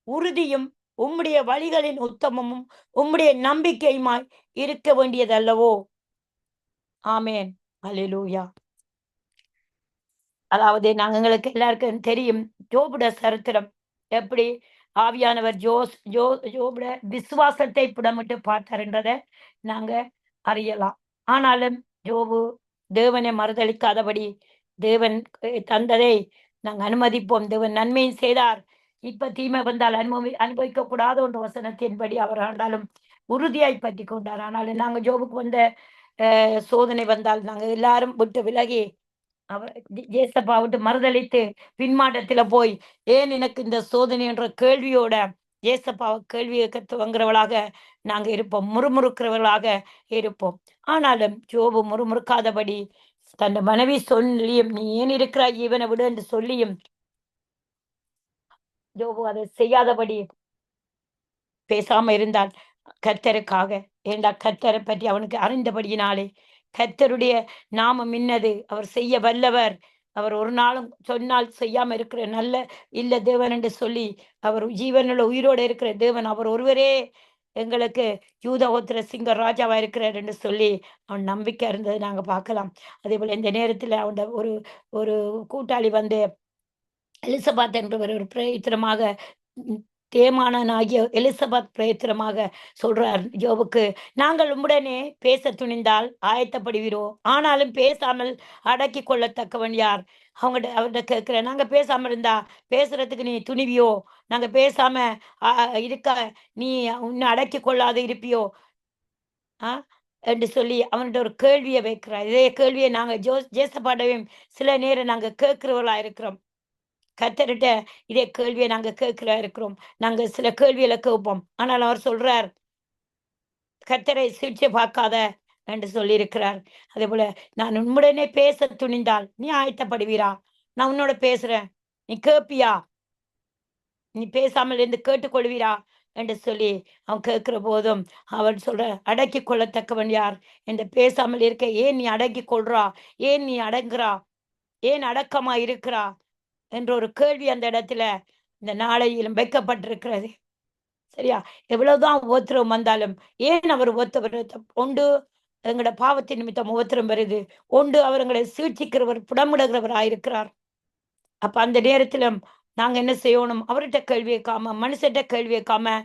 உறுதியும், உம்முடைய வழிகளின் உத்தமமும், உம்முடைய நம்பிக்கையுமாய் இருக்க வேண்டியதல்லவோ? ஆமேன். அல்லேலூயா. அதாவது எங்களுக்கு எல்லாருக்கும் தெரியும் யோபுட சரித்திரம் எப்படி ஆவியானவர் யோபுட விசுவாசத்தை புடமிட்டு பார்த்தார்ன்றதை நாங்க அறியலாம். ஆனாலும் யோபு தேவனை மறுதளிக்காதபடி தேவன் தந்ததை நாங்க அனுமதிப்போம். தேவன் நன்மையும் செய்தார். இப்ப தீமை வந்தால் அனுபவிக்க கூடாத ஒன்று வசனத்தின்படி அவர் ஆண்டாலும் உறுதியாய் பற்றி கொண்டார். ஆனாலும் நாங்க யோபுக்கு வந்த சோதனை வந்தால் நாங்க எல்லாரும் விட்டு விலகி அவர் ஏசப்பா விட்டு மறுதளித்து பின்மாட்டத்துல போய் ஏன் எனக்கு இந்த சோதனை என்ற கேள்வியோட ஏசப்பாவை கேள்வி கேட்க துவங்குறவளாக நாங்க இருப்போம், முறுமுறுக்கிறவர்களாக இருப்போம். ஆனாலும் யோபு முறுமுறுக்காதபடி தன் மனைவி சொல்லியும் நீ ஏன் இருக்கிறாய் இவனை விடு என்று சொல்லியும் யோபு அதை செய்யாதபடி பேசாம இருந்தால் கர்த்தருக்காக. ஏண்டா கர்த்தரை பற்றி அவனுக்கு அறிந்தபடியினாலே கர்த்தருடைய நாமம் இன்னது, அவர் செய்ய வல்லவர், அவர் ஒரு நாளும் சொன்னால் செய்யாம இருக்கிற நல்ல இல்ல தேவன் என்று சொல்லி அவர் ஜீவனுள்ள உயிரோடு இருக்கிற தேவன், அவர் ஒருவரே எங்களுக்கு யூதகோத்திர சிங்க ராஜாவா இருக்கிறார் என்று சொல்லி அவன் நம்பிக்கை இருந்தது நாங்க பார்க்கலாம். அதே போல இந்த நேரத்துல அவன் ஒரு கூட்டாளி வந்து எலிசபாத் என்பவர் ஒரு பிரயத்திரமாக தேமானாகிய எலிசபாத் பிரயத்திரமாக சொல்றார் யோபுக்கு, நாங்கள் உம்முடனே பேச துணிந்தால் ஆயத்தப்படுவீரோ, ஆனாலும் பேசாமல் அடக்கி கொள்ளத்தக்கவன் யார்? அவர்கிட்ட கேட்கிறேன், நாங்க பேசாம இருந்தா பேசுறதுக்கு நீ துணிவியோ? நாங்க பேசாம இருக்க நீ உன்னை அடக்கி கொள்ளாது இருப்பியோ என்று சொல்லி அவன்கிட்ட ஒரு கேள்வியை வைக்கிறார். இதே கேள்வியை நாங்க ஜேசப்பாடவையும் சில நேரம் நாங்க கேட்கிறவர்களா இருக்கிறோம். கர்த்தர்கிட்ட இதே கேள்வியை நாங்க இருக்கிறோம். நாங்க சில கேள்வியில கேட்போம். ஆனால் அவர் சொல்றார், கர்த்தரை சிகிச்சை பார்க்காத என்று சொல்லி இருக்கிறார். அதே போல நான் உன்னுடனே பேச துணிந்தால் நீ ஆயத்தப்படுவீரா? நான் உன்னோட பேசுறேன், நீ கேட்பியா? நீ பேசாமல் இருந்து கேட்டுக்கொள்வீரா என்று சொல்லி அவன் கேட்கிற போதும் அவன் சொல்ற, அடக்கி கொள்ளத்தக்கவன் யார்? என்று பேசாமல் இருக்க ஏன் நீ அடக்கி கொள்றா? ஏன் நீ அடங்குறா? ஏன் அடக்கமா இருக்கிறா என்ற ஒரு கேள்வி அந்த இடத்துல இந்த நாளையிலும் வைக்கப்பட்டிருக்கிறது. சரியா? எவ்வளவுதான் உபத்திரம் வந்தாலும் ஏன் அவர் ஒன்று எங்களோட பாவத்தின் நிமித்தம் உபத்திரம் வருது, ஒன்று அவர் எங்களை சீழ்ச்சிக்கிறவர் புடமிடுகிறவராயிருக்கிறார். அப்ப அந்த நேரத்திலும் நாங்க என்ன செய்யணும்? அவர்கிட்ட கேள்வி வைக்காம, மனுஷர்கிட்ட கேள்வி வைக்காம,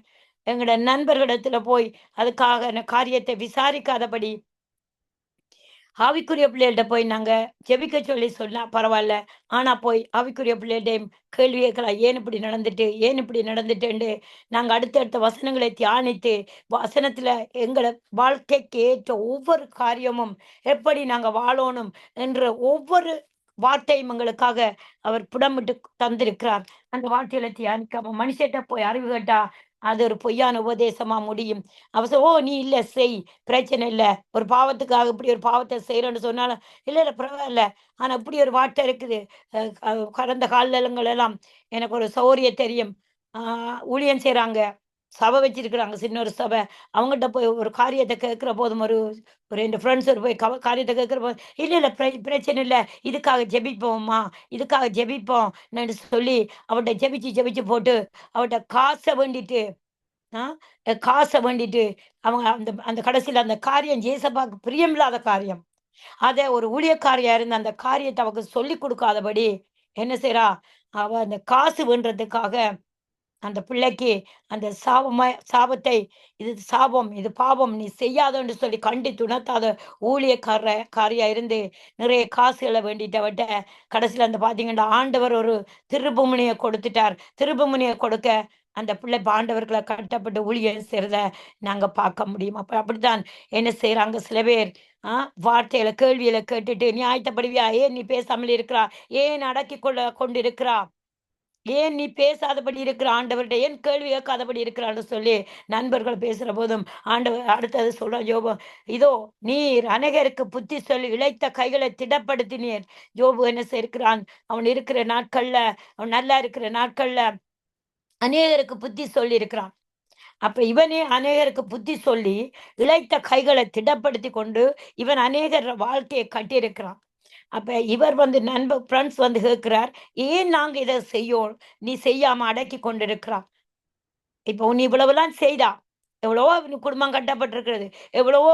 எங்களோட நண்பர்களிடத்துல போய் அதுக்காக காரியத்தை விசாரிக்காதபடி ஆவிக்குரிய பிள்ளைகள்கிட்ட போய் நாங்க ஜெபிக்க சொன்னா பரவாயில்ல. ஆனா போய் ஆவிக்குரிய பிள்ளைகள்டையும் கேள்வி கேட்கலாம், ஏன் இப்படி நடந்துட்டுண்டு நாங்க அடுத்தடுத்த வசனங்களை தியானித்து வசனத்துல எங்களை வாழ்க்கைக்கு ஏற்ற ஒவ்வொரு காரியமும் எப்படி நாங்க வாழணும் என்ற ஒவ்வொரு வார்த்தையும் எங்களுக்காக அவர் புடமிட்டு தந்திருக்கிறார். அந்த வார்த்தையில தியானிக்காம மனுஷட்ட போய் அறிவு கேட்டா அது ஒரு பொய்யான உபதேசமா முடியும். அவசரம், ஓ நீ இல்ல செய், பிரச்சனை இல்லை, ஒரு பாவத்துக்காக இப்படி ஒரு பாவத்தை செய்யறேன்னு சொன்னாலும் இல்ல பரவாயில்ல. ஆனா இப்படி ஒரு வார்த்தை இருக்குது. கடந்த காலங்கள் எல்லாம் எனக்கு ஒரு சௌரியம் தெரியும். ஊழியம் செய்யறாங்க, சபை வச்சிருக்கிறாங்க, சின்ன ஒரு சபை. அவங்ககிட்ட போய் ஒரு காரியத்தை கேட்கிற போதும் ஒரு 2 ஃப்ரெண்ட்ஸ் போய் காரியத்தை கேட்கிற போது இல்ல பிரச்சனை இல்லை, இதுக்காக ஜெபிப்போம்மா, இதுக்காக ஜெபிப்போம் சொல்லி அவட்ட ஜெபிச்சு போட்டு அவட்ட காசை வேண்டிட்டு காசை வேண்டிட்டு அவங்க அந்த அந்த கடைசியில் அந்த காரியம் ஜேசப்பாக்கு பிரியமில்லாத காரியம். அதை ஒரு ஊழியக்காரியா இருந்த அந்த காரியத்தை அவக்கு சொல்லி கொடுக்காதபடி என்ன செய்றா, அவ அந்த காசு வேண்டதுக்காக அந்த பிள்ளைக்கு அந்த சாபத்தை, இது சாபம், இது பாவம், நீ செய்யாதன்னு சொல்லி கண்டித்து உணர்த்தாத காரியா இருந்து நிறைய காசுகளை வேண்டிட்டவட்ட கடைசியில அந்த பாத்தீங்கன்னா ஆண்டவர் ஒரு திருப்புமுனையை கொடுத்துட்டார். திருப்புமுனையை கொடுக்க அந்த பிள்ளை இப்ப ஆண்டவர்களை கட்டப்பட்டு ஊழியம் செய்யறத நாங்க பார்க்க முடியும். அப்படித்தான் என்ன செய்யறாங்க சில பேர். வார்த்தையில கேள்வியில கேட்டுட்டு நீ ஆயத்தப்படுவியா, ஏன் நீ பேசாமல் இருக்கிறா, ஏன் அடக்கி கொண்டு இருக்கிறா, ஏன் நீ பேசாதபடி இருக்கிற, ஆண்டவர்கிட்ட ஏன் கேள்வி கேட்காதபடி இருக்கிறான்னு சொல்லி நண்பர்கள் பேசுற போதும் ஆண்டவர் அடுத்தது சொல்ற யோபு, இதோ நீர் அநேகருக்கு புத்தி சொல்லி இளைத்த கைகளை திடப்படுத்தினீர். யோபு என்ன செய்கிறான், அவன் இருக்கிற நாட்கள்ல, அவன் நல்லா இருக்கிற நாட்கள்ல அநேகருக்கு புத்தி சொல்லி இருக்கிறான். அப்ப இவனே அநேகருக்கு புத்தி சொல்லி இளைத்த கைகளை திடப்படுத்தி கொண்டு இவன் அநேகர் வாழ்க்கையை கட்டியிருக்கிறான். அப்ப இவர் வந்து ஃப்ரெண்ட்ஸ் வந்து கேட்கிறார், ஏன் நாங்க இதை செய்யோம், நீ செய்யாம அடக்கி கொண்டிருக்கிறா. இப்போ நீ இவ்வளவுலாம் செய்தா, எவ்வளவோ குடும்பம் கட்டப்பட்டிருக்கிறது, எவ்வளவோ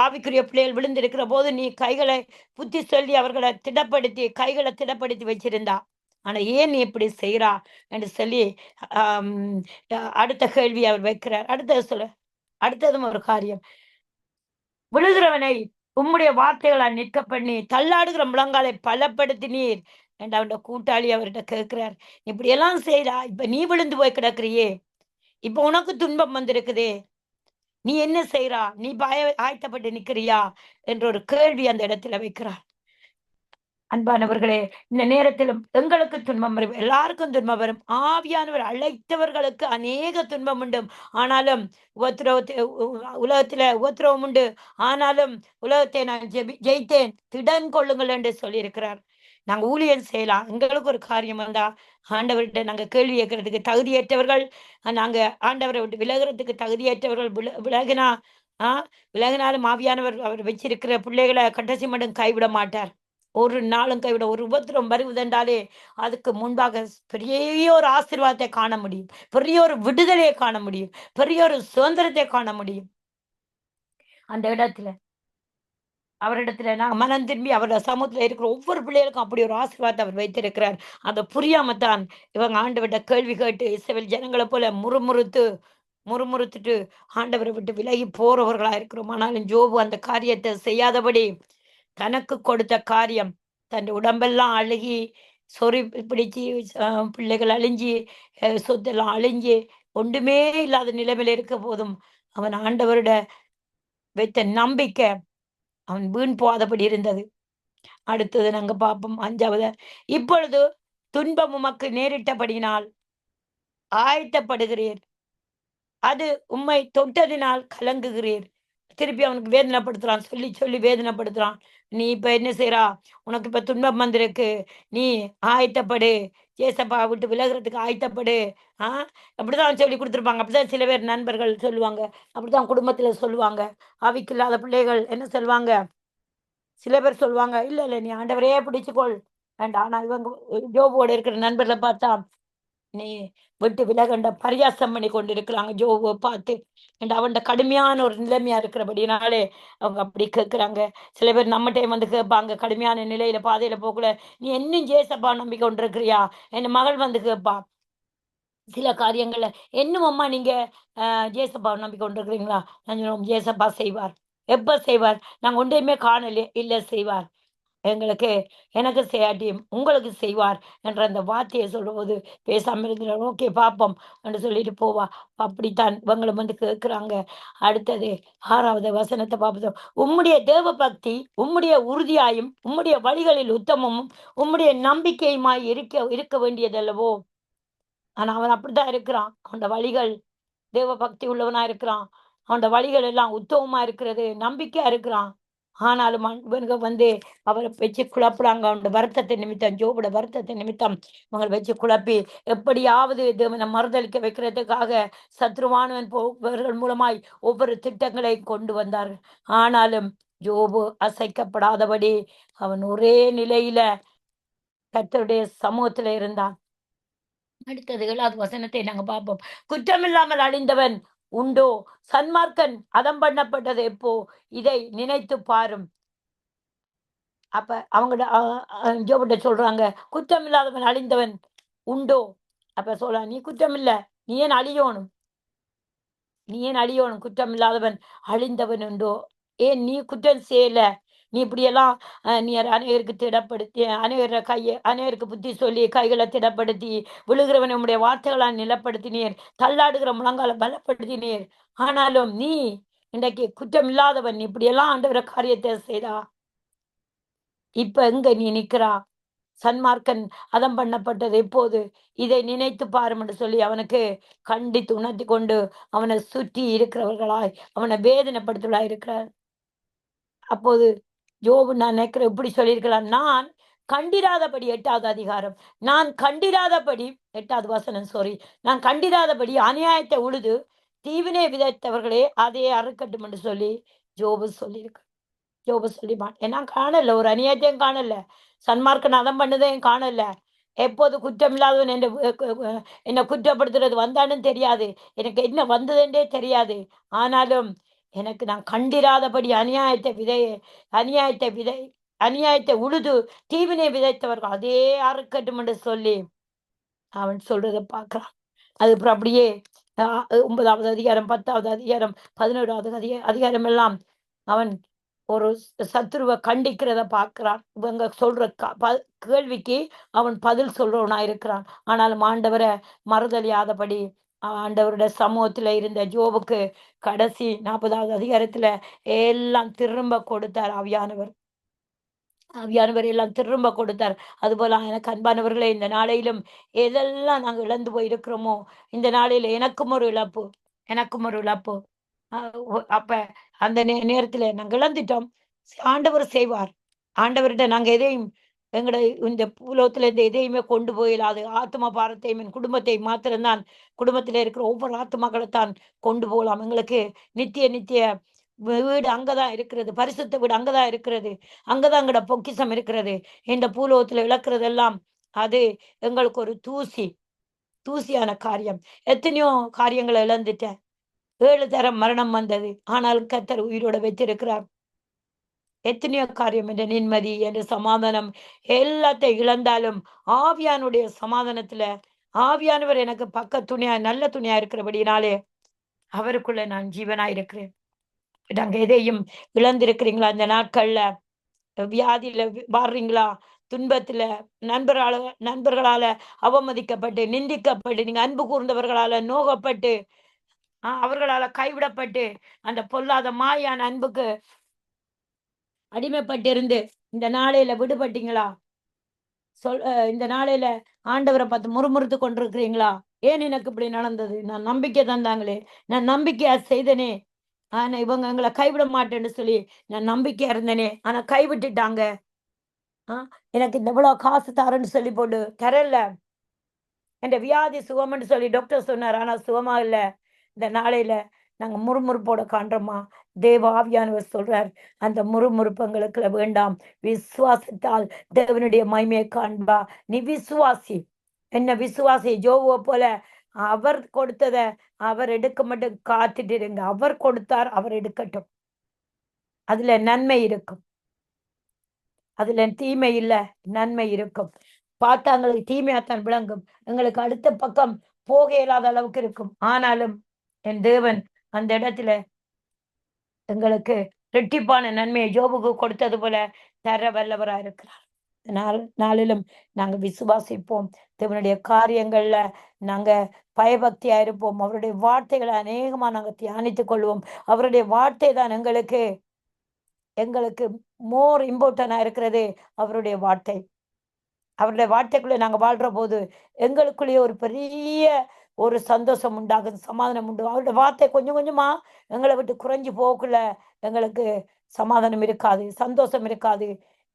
ஆவிக்குரிய பிள்ளைகள் விழுந்திருக்கிற போது நீ கைகளை புத்தி சொல்லி அவர்களை திடப்படுத்தி கைகளை திடப்படுத்தி வச்சிருந்தா, ஆனா ஏன் நீ இப்படி செய்யறா என்று சொல்லி ஆம், அடுத்த கேள்வி அவர் வைக்கிறார். அடுத்ததும் ஒரு காரியம், விழுகிறவனை உம்முடைய வார்த்தைகளால் நிற்க பண்ணி தள்ளாடுகிற முழங்காலை பலப்படுத்தினீர் என்று அவருடைய கூட்டாளி அவர்கிட்ட கேட்கிறார். இப்படி எல்லாம் செய்யறா, இப்ப நீ விழுந்து போய் கிடக்குறியே, இப்ப உனக்கு துன்பம் வந்திருக்குதே, நீ என்ன செய்யறா, நீ ஆயத்தப்பட்டு நிக்கிறியா என்ற ஒரு கேள்வி அந்த இடத்துல வைக்கிறார். அன்பானவர்களே, இந்த நேரத்திலும் எங்களுக்கு துன்பம் வரும், எல்லாருக்கும் துன்பம் வரும். ஆவியானவர் அழைத்தவர்களுக்கு அநேக துன்பம் உண்டு. ஆனாலும் உலகத்துல உபத்திரவம் உண்டு, ஆனாலும் உலகத்தை நான் ஜெயித்தேன், திடன் கொள்ளுங்கள் என்று சொல்லியிருக்கிறார். நாங்க ஊழியம் செய்யலாம், எங்களுக்கு ஒரு காரியம் வந்தா ஆண்டவர்கிட்ட நாங்க கேள்வி கேட்கறதுக்கு தகுதியற்றவர்கள், நாங்க ஆண்டவரை விட்டு விலகிறதுக்கு தகுதியற்றவர்கள். விலகினா விலகினாலும் ஆவியானவர் அவர் வச்சிருக்கிற பிள்ளைகளை கடைசி மட்டும் கைவிட மாட்டார். ஒரு நாளும் கைவிட, ஒரு உபத்திரம் வருவதென்றாலே அதுக்கு முன்பாக பெரிய ஒரு ஆசீர்வாதத்தை காண முடியும், பெரிய ஒரு விடுதலையை காண முடியும், பெரிய ஒரு சுதந்திரத்தை காண முடியும். அந்த இடத்துல அவரிடத்துல நாங்க மனம் திரும்பி அவருடைய சமூகத்துல இருக்கிற ஒவ்வொரு பிள்ளைகளுக்கும் அப்படி ஒரு ஆசீர்வாதத்தை அவர் வைத்திருக்கிறார். அதை புரியாமத்தான் இவங்க ஆண்டவர்கிட்ட கேள்வி கேட்டு இஸ்ரவேல் ஜனங்களை போல முறுமுறுத்துட்டு ஆண்டவரை விட்டு விலகி போறவர்களா இருக்கிறோம். ஆனாலும் ஜோபு அந்த காரியத்தை செய்யாதபடி தனக்கு கொடுத்த காரியம், தன் உடம்பெல்லாம் அழுகி சொறி பிடிச்சி பிள்ளைகள் அழிஞ்சி சொத்தெல்லாம் அழிஞ்சு ஒன்றுமே இல்லாத நிலைமையில இருக்க போதும் அவன் ஆண்டவருட வைத்த நம்பிக்கை அவன் வீண் போகாதபடி இருந்தது. அடுத்தது நாங்க பார்ப்போம் 5வது, இப்பொழுது துன்பம் உமக்கு நேரிட்டபடியினால் ஆயத்தப்படுகிறீர், அது உம்மை தொட்டதினால் கலங்குகிறீர். திருப்பி அவனுக்கு வேதனைப்படுத்துறான், சொல்லி சொல்லி வேதனைப்படுத்துறான். நீ இப்ப என்ன செய்யறா, உனக்கு இப்ப துன்பம் வந்திருக்கு, நீ ஆயத்தப்படு, ஏசப்பா விட்டு விலகிறதுக்கு ஆயத்தப்படு. அப்படிதான் சொல்லி கொடுத்துருப்பாங்க. அப்படிதான் சில பேர் நண்பர்கள் சொல்லுவாங்க, அப்படிதான் குடும்பத்துல சொல்லுவாங்க. ஆவிக்கு இல்லாத பிள்ளைகள் என்ன சொல்லுவாங்க, சில பேர் சொல்லுவாங்க, இல்ல இல்ல நீ ஆண்டவரே பிடிச்சுக்கொள் வேண்டாம். ஆனா இவங்க ஜோபோட இருக்கிற நண்பர்களை பார்த்தா நீ விட்டு விலகண்ட பரியாசம் பண்ணி கொண்டிருக்கிறாங்க ஜோவை பார்த்து. அவன் கடுமையான ஒரு நிலைமையா இருக்கிறபடினாலே அவங்க அப்படி கேட்கிறாங்க. சில பேர் நம்ம டைம் வந்து கேட்பாங்க, கடுமையான நிலையில பாதையில போகல, நீ இன்னும் ஜேசப்பா நம்பி கொண்டிருக்கிறியா, என் மகள் வந்து கேட்பா சில காரியங்கள்ல, என்னும் அம்மா நீங்க ஜேசப்பா நம்பி கொண்டிருக்கிறீங்களா? ஜேசப்பா செய்வார். எப்ப செய்வார்? நாங்க ஒன்றையுமே காணல, இல்ல செய்வார். எனக்கு செய்யாட்டியும் உங்களுக்கு செய்வார் என்ற அந்த வார்த்தையை சொல்லும்போது பேசாம இருக்கிறோம். ஓகே பார்ப்போம் என்று சொல்லிட்டு போவா. அப்படித்தான் இவங்களும் வந்து கேட்கிறாங்க. அடுத்தது 6வது வசனத்தை பார்ப்போம். உம்முடைய தேவ பக்தி உம்முடைய உறுதியாயும் உம்முடைய வழிகளில் உத்தமமும் உம்முடைய நம்பிக்கையுமாய் இருக்க வேண்டியதல்லவோ. ஆனா அவன் அப்படித்தான் இருக்கிறான். அவனோட வழிகள் தேவ பக்தி உள்ளவனா இருக்கிறான். அவனோட வழிகள் எல்லாம் உத்தமமா இருக்கிறது, நம்பிக்கையா இருக்கிறான். ஆனாலும் இவங்க வந்து அவரை வச்சு குழப்புறாங்க. அவனோட வருத்தத்தை நிமித்தம், ஜோபோட வருத்தத்தை நிமித்தம் இவங்களை வச்சு குழப்பி எப்படியாவது தேவனை மறுதளிக்க வைக்கிறதுக்காக சத்ருவானவன் இவர்கள் மூலமாய் ஒவ்வொரு திட்டங்களை கொண்டு வந்தார்கள். ஆனாலும் ஜோபு அசைக்கப்படாதபடி அவன் ஒரே நிலையில கர்த்தருடைய சமூகத்துல இருந்தான். அடுத்தது 7வது வசனத்தை நாங்க பார்ப்போம். குற்றமில்லாமல் அழிந்தவன் உண்டோ? சன்மார்க்கன் அதம் பண்ணப்பட்டது எப்போ? இதை நினைத்து பாரும். அப்ப அவங்க யோபுட்ட சொல்றாங்க, குற்றமில்லாதவன் அழிந்தவன் உண்டோ? அப்ப சொல்றான், நீ குற்றம் இல்ல. நீ ஏன் அழியோணும்? நீ ஏன் அழியோணும்? குற்றமில்லாதவன் அழிந்தவன் உண்டோ? ஏன் நீ குற்றம் செய்யல? நீ இப்படியெல்லாம் நீ அநேகருக்கு திடப்படுத்தி, அநேகருக்கு புத்தி சொல்லி, கைகளை திடப்படுத்தி, விழுகிறவன் உம்முடைய வார்த்தைகளால் நிலப்படுத்தினீர், தள்ளாடுகிற முழங்கால பலப்படுத்தினீர். ஆனாலும் நீ இன்றைக்கு குற்றமில்லாதவன். இப்படியெல்லாம் ஆண்டவர காரியத்தை செய்தா, இப்ப எங்க நீ நிக்கிறா? சன்மார்க்கன் அதம் பண்ணப்பட்டது எப்போது? இதை நினைத்து பாரும் என்று சொல்லி அவனுக்கு கண்டித்து உணர்த்தி கொண்டு அவனை சுற்றி இருக்கிறவர்களாய் அவனை வேதனைப்படுத்துவர்களாய் இருக்கிறார். அப்போது யோபு நான் நினைக்கிறேன் இப்படி சொல்லியிருக்கலாம், நான் கண்டிராதபடி 8வது அதிகாரம், நான் கண்டிராதபடி 8வது வசனம், சாரி, நான் கண்டிராதபடி அநியாயத்தை உழுது தீவினை விதைத்தவர்களே அதையே அறுக்கட்டும் என்று சொல்லி யோபு சொல்லியிருக்கு. யோபு சொல்லிப்பான், நான் காணல, ஒரு அநியாயத்தையும் காணல, சன்மார்க்கன் அதம் பண்ணதையும் காணல. எப்போது குற்றமில்லாதவன் என்னை குற்றப்படுத்துறது வந்தான்னு தெரியாது, எனக்கு என்ன வந்ததுன்றே தெரியாது. ஆனாலும் எனக்கு நான் கண்டிராதபடி அநியாயத்தை விதை அநியாயத்தை உழுது தீவினை விதைத்தவர்கள் அதே அறுக்கட்டும் என்று சொல்லி அவன் சொல்றதை பார்க்கிறான். அது அப்புறம் அப்படியே 9வது அதிகாரம், 10வது அதிகாரம், 11வது அதிகாரம் எல்லாம் அவன் ஒரு சத்துருவை கண்டிக்கிறத பார்க்கிறான். இவங்க சொல்ற கேள்விக்கு அவன் பதில் சொல்றவனா இருக்கிறான். ஆனாலும் ஆண்டவரை மறுதலியாதபடி ஆண்டவருடைய சமூகத்துல இருந்த ஜோபுக்கு கடைசி 40வது அதிகாரத்துல எல்லாம் திரும்ப கொடுத்தார் ஆவியானவர். ஆவியானவர் எல்லாம் திரும்ப கொடுத்தார். அதுபோல எனக்கு அன்பானவர்களே, இந்த நாளையிலும் எதெல்லாம் நாங்க இழந்து போயிருக்கிறோமோ, இந்த நாளையில எனக்கும் ஒரு இழப்பு, எனக்கும் ஒரு இழப்பு. அப்ப அந்த நேரத்துல நாங்க இழந்துட்டோம். ஆண்டவர் செய்வார். ஆண்டவர்கிட்ட நாங்க எதையும் எங்கட இந்த பூலோகத்துல இருந்து எதையுமே கொண்டு போயிடாது. ஆத்ம பாரத்தையும் என் குடும்பத்தை மாத்திரம்தான், குடும்பத்தில இருக்கிற ஒவ்வொரு ஆத்மாக்களைத்தான் கொண்டு போகலாம். எங்களுக்கு நித்திய வீடு அங்கதான் இருக்கிறது. பரிசுத்த வீடு அங்கதான் இருக்கிறது. அங்கதான் எங்கட பொக்கிஷம் இருக்கிறது. இந்த பூலோகத்துல இழக்கிறதெல்லாம் அது எங்களுக்கு ஒரு தூசியான காரியம். எத்தனையோ காரியங்களை இழந்துட்டேன். 7 தரம் மரணம் வந்தது. ஆனாலும் கர்த்தர் உயிரோட வைத்திருக்கிறார். எத்தனையோ காரியம், என்ற நிம்மதி, என்ற சமாதானம் எல்லாத்தையும் இழந்தாலும் ஆவியானுடைய சமாதானத்துல ஆவியானவர் எனக்கு பக்க துணையா, நல்ல துணையா இருக்கிறபடினாலே அவருக்குள்ள நான் ஜீவனா இருக்கிறேன். நாங்க எதையும் இழந்திருக்கிறீங்களா? இந்த நாட்கள்ல வியாதியில வாடுறீங்களா? துன்பத்துல நண்பர்களால அவமதிக்கப்பட்டு, நிந்திக்கப்பட்டு, நீங்க அன்பு கூர்ந்தவர்களால நோகப்பட்டு, அவர்களால கைவிடப்பட்டு, அந்த பொல்லாத மாயான அன்புக்கு அடிமைப்பட்டிருந்து இந்த நாளையில விடுபட்டீங்களா? இந்த நாளையில ஆண்டவரை பார்த்து முறுமுறுத்து கொண்டிருக்கிறீங்களா? ஏன் எனக்கு இப்படி நடந்தது? நான் நம்பிக்கை தந்தாங்களே, நான் நம்பிக்கையா செய்தனே, ஆனா இவங்க எங்களை கைவிட மாட்டேன்னு சொல்லி நான் நம்பிக்கையா இருந்தேனே, ஆனா கைவிட்டுட்டாங்க. எனக்கு இவ்வளவு காசு தரேன்னு சொல்லி போட்டு தரல. என் வியாதி சுகம்னு சொல்லி டாக்டர் சொன்னார். ஆனா சுகமா இல்ல. இந்த நாளையில நாங்க முறுமுறுப்போட காண்றோமா? தேவ ஆவியானவர் சொல்றார், அந்த முறுமுறுப்புங்களுக்கு வேண்டாம். விசுவாசத்தால் தேவனுடைய மகிமையை காண்பா. நீ விசுவாசி, என்ன விசுவாசி. ஜோபுவை போல அவர் கொடுத்தத அவர் எடுக்க மட்டும் காத்துட்டு இருங்க. அவர் கொடுத்தார், அவர் எடுக்கட்டும். அதுல நன்மை இருக்கும். அதுல தீமை இல்ல, நன்மை இருக்கும். பார்த்தா எங்களுக்கு தீமையாத்தான் விளங்கும். எங்களுக்கு அடுத்த பக்கம் போக இயலாத அளவுக்கு இருக்கும். ஆனாலும் என் தேவன் அந்த இடத்துல எங்களுக்கு ரெட்டிப்பான நன்மையை ஜோபுக்கு கொடுத்தது போல தர வல்லவரா இருக்கிறார். நாளிலும் நாங்க விசுவாசிப்போம். தேவனுடைய காரியங்கள்ல நாங்க பயபக்தியா இருப்போம். அவருடைய வார்த்தைகளை அநேகமா நாங்க தியானித்துக் கொள்வோம். அவருடைய வார்த்தை தான் எங்களுக்கு மோர் இம்பார்ட்டன்டா இருக்கிறது. அவருடைய வார்த்தை, அவருடைய வார்த்தைக்குள்ளே நாங்க வாழ்ற போது எங்களுக்குள்ளேயே ஒரு பெரிய ஒரு சந்தோஷம் உண்டாகுது, சமாதானம் உண்டு. அவருடைய வார்த்தை கொஞ்சம் கொஞ்சமா எங்களை விட்டு குறைஞ்சு போக்குள்ள எங்களுக்கு சமாதானம் இருக்காது, சந்தோஷம் இருக்காது.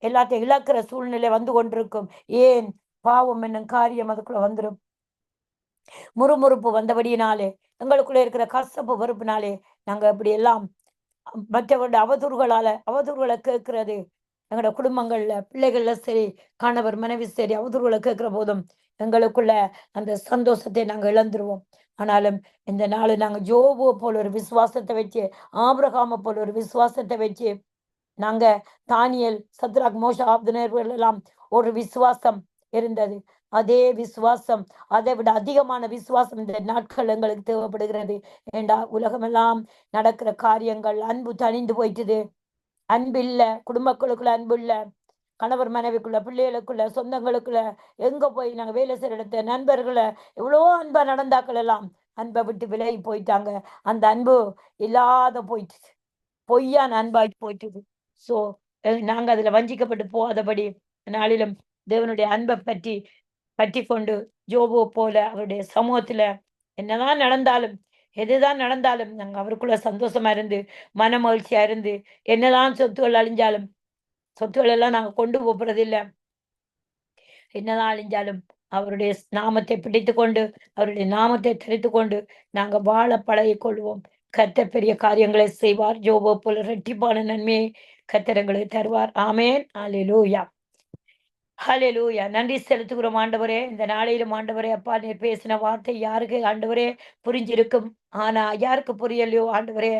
எல்லாத்தையும் இழக்கிற சூழ்நிலை வந்து கொண்டிருக்கும். ஏன்? பாவம் என்னும் காரியம் அதுக்குள்ள வந்துடும். முறுமுறுப்பு வந்தபடியினாலே, எங்களுக்குள்ள இருக்கிற கசப்பு வெறுப்பினாலே நாங்க இப்படி எல்லாம் மற்றவருடைய அவதூறுகளை கேட்கிறது. எங்களோட குடும்பங்கள்ல, பிள்ளைகள்ல சரி, கணவர் மனைவி சரி, அவதூறுகளை கேட்கிற போதும் எங்களுக்குள்ள அந்த சந்தோஷத்தை நாங்கள் இழந்துருவோம். ஆனாலும் இந்த நாள் நாங்கள் ஜோபு போல ஒரு விசுவாசத்தை வச்சு, ஆபிரகாமை போல ஒரு விசுவாசத்தை வச்சு, நாங்க தானியேல், சத்ராக், மோசா, ஆப்தினேர்கள் எல்லாம் ஒரு விசுவாசம் இருந்தது. அதே விசுவாசம், அதை விட அதிகமான விசுவாசம் இந்த நாட்கள் எங்களுக்கு தேவைப்படுகிறது. ஏண்டா உலகமெல்லாம் நடக்கிற காரியங்கள், அன்பு தணிந்து போயிட்டுது. அன்பு இல்ல, குடும்பங்களுக்குள்ள அன்பு இல்ல, கணவர் மனைவிக்குள்ள, பிள்ளைகளுக்குள்ள, சொந்தங்களுக்குள்ள, எங்க போய் நாங்க வேலை செய்யற இடத்த நண்பர்களை எவ்வளோ அன்பா நடந்தாக்கள் எல்லாம் அன்பை விட்டு விலகி போயிட்டாங்க. அந்த அன்பு இல்லாத போயிட்டு, பொய்யான அன்பாய் போயிட்டுது. சோ நாங்க அதுல வஞ்சிக்கப்பட்டு போகாதபடி நாளிலும் தேவனுடைய அன்பை பற்றி பற்றி கொண்டு ஜோபோ போல அவருடைய சமூகத்துல என்னதான் நடந்தாலும், எதுதான் நடந்தாலும் நாங்க அவருக்குள்ள சந்தோஷமா இருந்து, மன மகிழ்ச்சியா இருந்து, என்னதான் சொத்துகள் அழிஞ்சாலும், சொத்துக்கள் எல்லாம் நாங்க கொண்டு போறது இல்ல, என்னதான் அழிஞ்சாலும் அவருடைய நாமத்தை பிடித்து கொண்டு, அவருடைய நாமத்தை தெரிந்து கொண்டு நாங்க வாழ பழகிக் கொள்வோம். கர்த்தர் பெரிய காரியங்களை செய்வார். ஜோபோ போல இரட்டிப்பான நன்மையை கர்த்தர் எங்களுக்கு தருவார். ஆமென். அல்லேலூயா. ஹalleluya. நன்றி செலுத்துகிறோம் ஆண்டவரே. இந்த நாளிலும் ஆண்டவரே, அப்பா நீர் பேசின வார்த்தை யாருக்கு ஆண்டவரே புரிஞ்சிருக்கும். ஆனா யாருக்கு புரியலையோ ஆண்டவரே,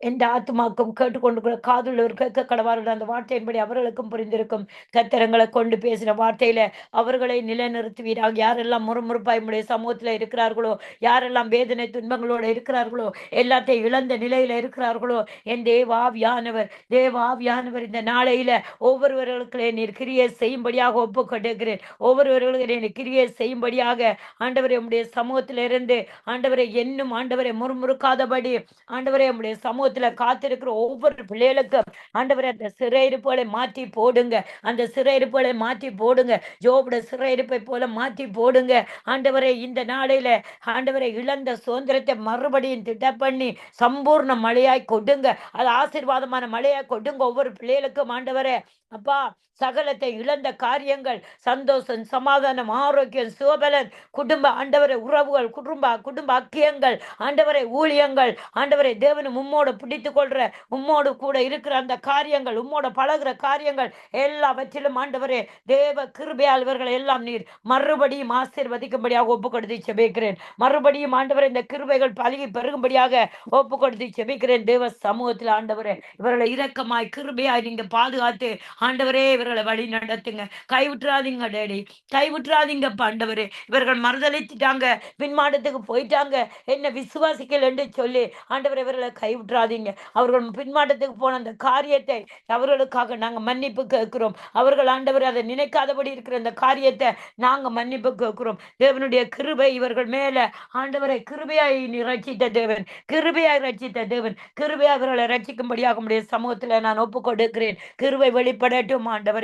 எந்த ஆத்துமாக்கும் கேட்டுக்கொண்டு காதுள்ளவர் கேட்க கடவார்கள். அந்த வார்த்தையின்படி அவர்களுக்கும் புரிந்திருக்கும். கத்திரங்களை கொண்டு பேசின வார்த்தையில அவர்களை நிலைநிறுத்துவீராக. யாரெல்லாம் முறுமுறுப்பாய் உம்முடைய சமூகத்துல இருக்கிறார்களோ, யாரெல்லாம் வேதனை துன்பங்களோட இருக்கிறார்களோ, எல்லாத்தையும் இழந்த நிலையில இருக்கிறார்களோ, என் தேவாவியானவர் தேவாவியானவர் இந்த நாளையில ஒவ்வொருவர்களுக்கு நீர் கிரியை செய்யும்படியாக ஒப்பு கொடுக்கிறேன். ஒவ்வொருவர்களுக்கு நீர் கிரியை செய்யும்படியாக ஆண்டவரே உம்முடைய சமூகத்திலிருந்து ஆண்டவரை என்னும் ஆண்டவரை முறுமுறுக்காதபடி ஆண்டவரே உம்முடைய சமூகத்துல காத்திருக்கிற ஒவ்வொரு பிள்ளைகளுக்கும் ஆண்டவரே அந்த சிறையிருப்புகளை மாற்றி போடுங்க. அந்த சிறையிருப்புகளை மாற்றி போடுங்க. ஜோபுடைய சிறையிருப்பை போல மாற்றி போடுங்க ஆண்டவரே. இந்த நாளையில ஆண்டவரை இழந்த சுதந்திரத்தை மறுபடியும் திட்டம் பண்ணி சம்பூர்ண மழையாய் கொடுங்க. அது ஆசீர்வாதமான மழையாய் கொடுங்க ஒவ்வொரு பிள்ளைகளுக்கும் ஆண்டவரே. அப்பா சகலத்தை இழந்த காரியங்கள், சந்தோஷம், சமாதானம், ஆரோக்கியம், சுகபலன், குடும்ப ஆண்டவரை உறவுகள், குடும்ப அக்கியங்கள் ஆண்டவரை ஊழியங்கள் ஆண்டவரை தேவனை உம்மோடு பிடித்து கொள்ற, உம்மோடு கூட இருக்கிற அந்த காரியங்கள், உம்மோட பழகுற காரியங்கள் எல்லாவற்றிலும் ஆண்டவரே தேவ கிருபையால் இவர்கள் எல்லாம் நீர் மறுபடியும் ஆசீர்வதிக்கும்படியாக ஒப்பு கொடுத்து செபிக்கிறேன். மறுபடியும் ஆண்டவரை இந்த கிருபைகள் பழகி பெருகும்படியாக ஒப்பு கொடுத்து செபிக்கிறேன். தேவ சமூகத்தில் ஆண்டவரே இவர்களை இரக்கமாய் கிருபையாய் நீங்க பாதுகாத்து ஆண்டவரே இவர்களை வழி நடத்துங்க. கைவிட்டுறாதீங்க டேடி, கைவிட்டுறாதீங்க ஆண்டவரே. இவர்கள் மறுதளித்துட்டாங்க, பின்மாற்றத்துக்கு போயிட்டாங்க, என்ன விசுவாசிக்கல் என்று சொல்லி ஆண்டவரே இவர்களை கைவிட்டுறாதீங்க. அவர்கள் பின்மாற்றத்துக்கு போன அந்த காரியத்தை அவர்களுக்காக நாங்க மன்னிப்பு கேட்கிறோம். அவர்கள் ஆண்டவரை அதை நினைக்காதபடி இருக்கிற அந்த காரியத்தை நாங்க மன்னிப்பு கேட்கிறோம். தேவனுடைய கிருபை இவர்கள் மேல ஆண்டவரை கிருபையாய் ரட்சித்த தேவன், கிருபையாய் ரட்சித்த தேவன், கிருபையாய் இவர்களை ரட்சிக்கும்படியாக உடைய சமூகத்துல நான் ஒப்பு கொடுக்கிறேன். கிருபை வெளிப்படட்டும் ஆண்டவரே.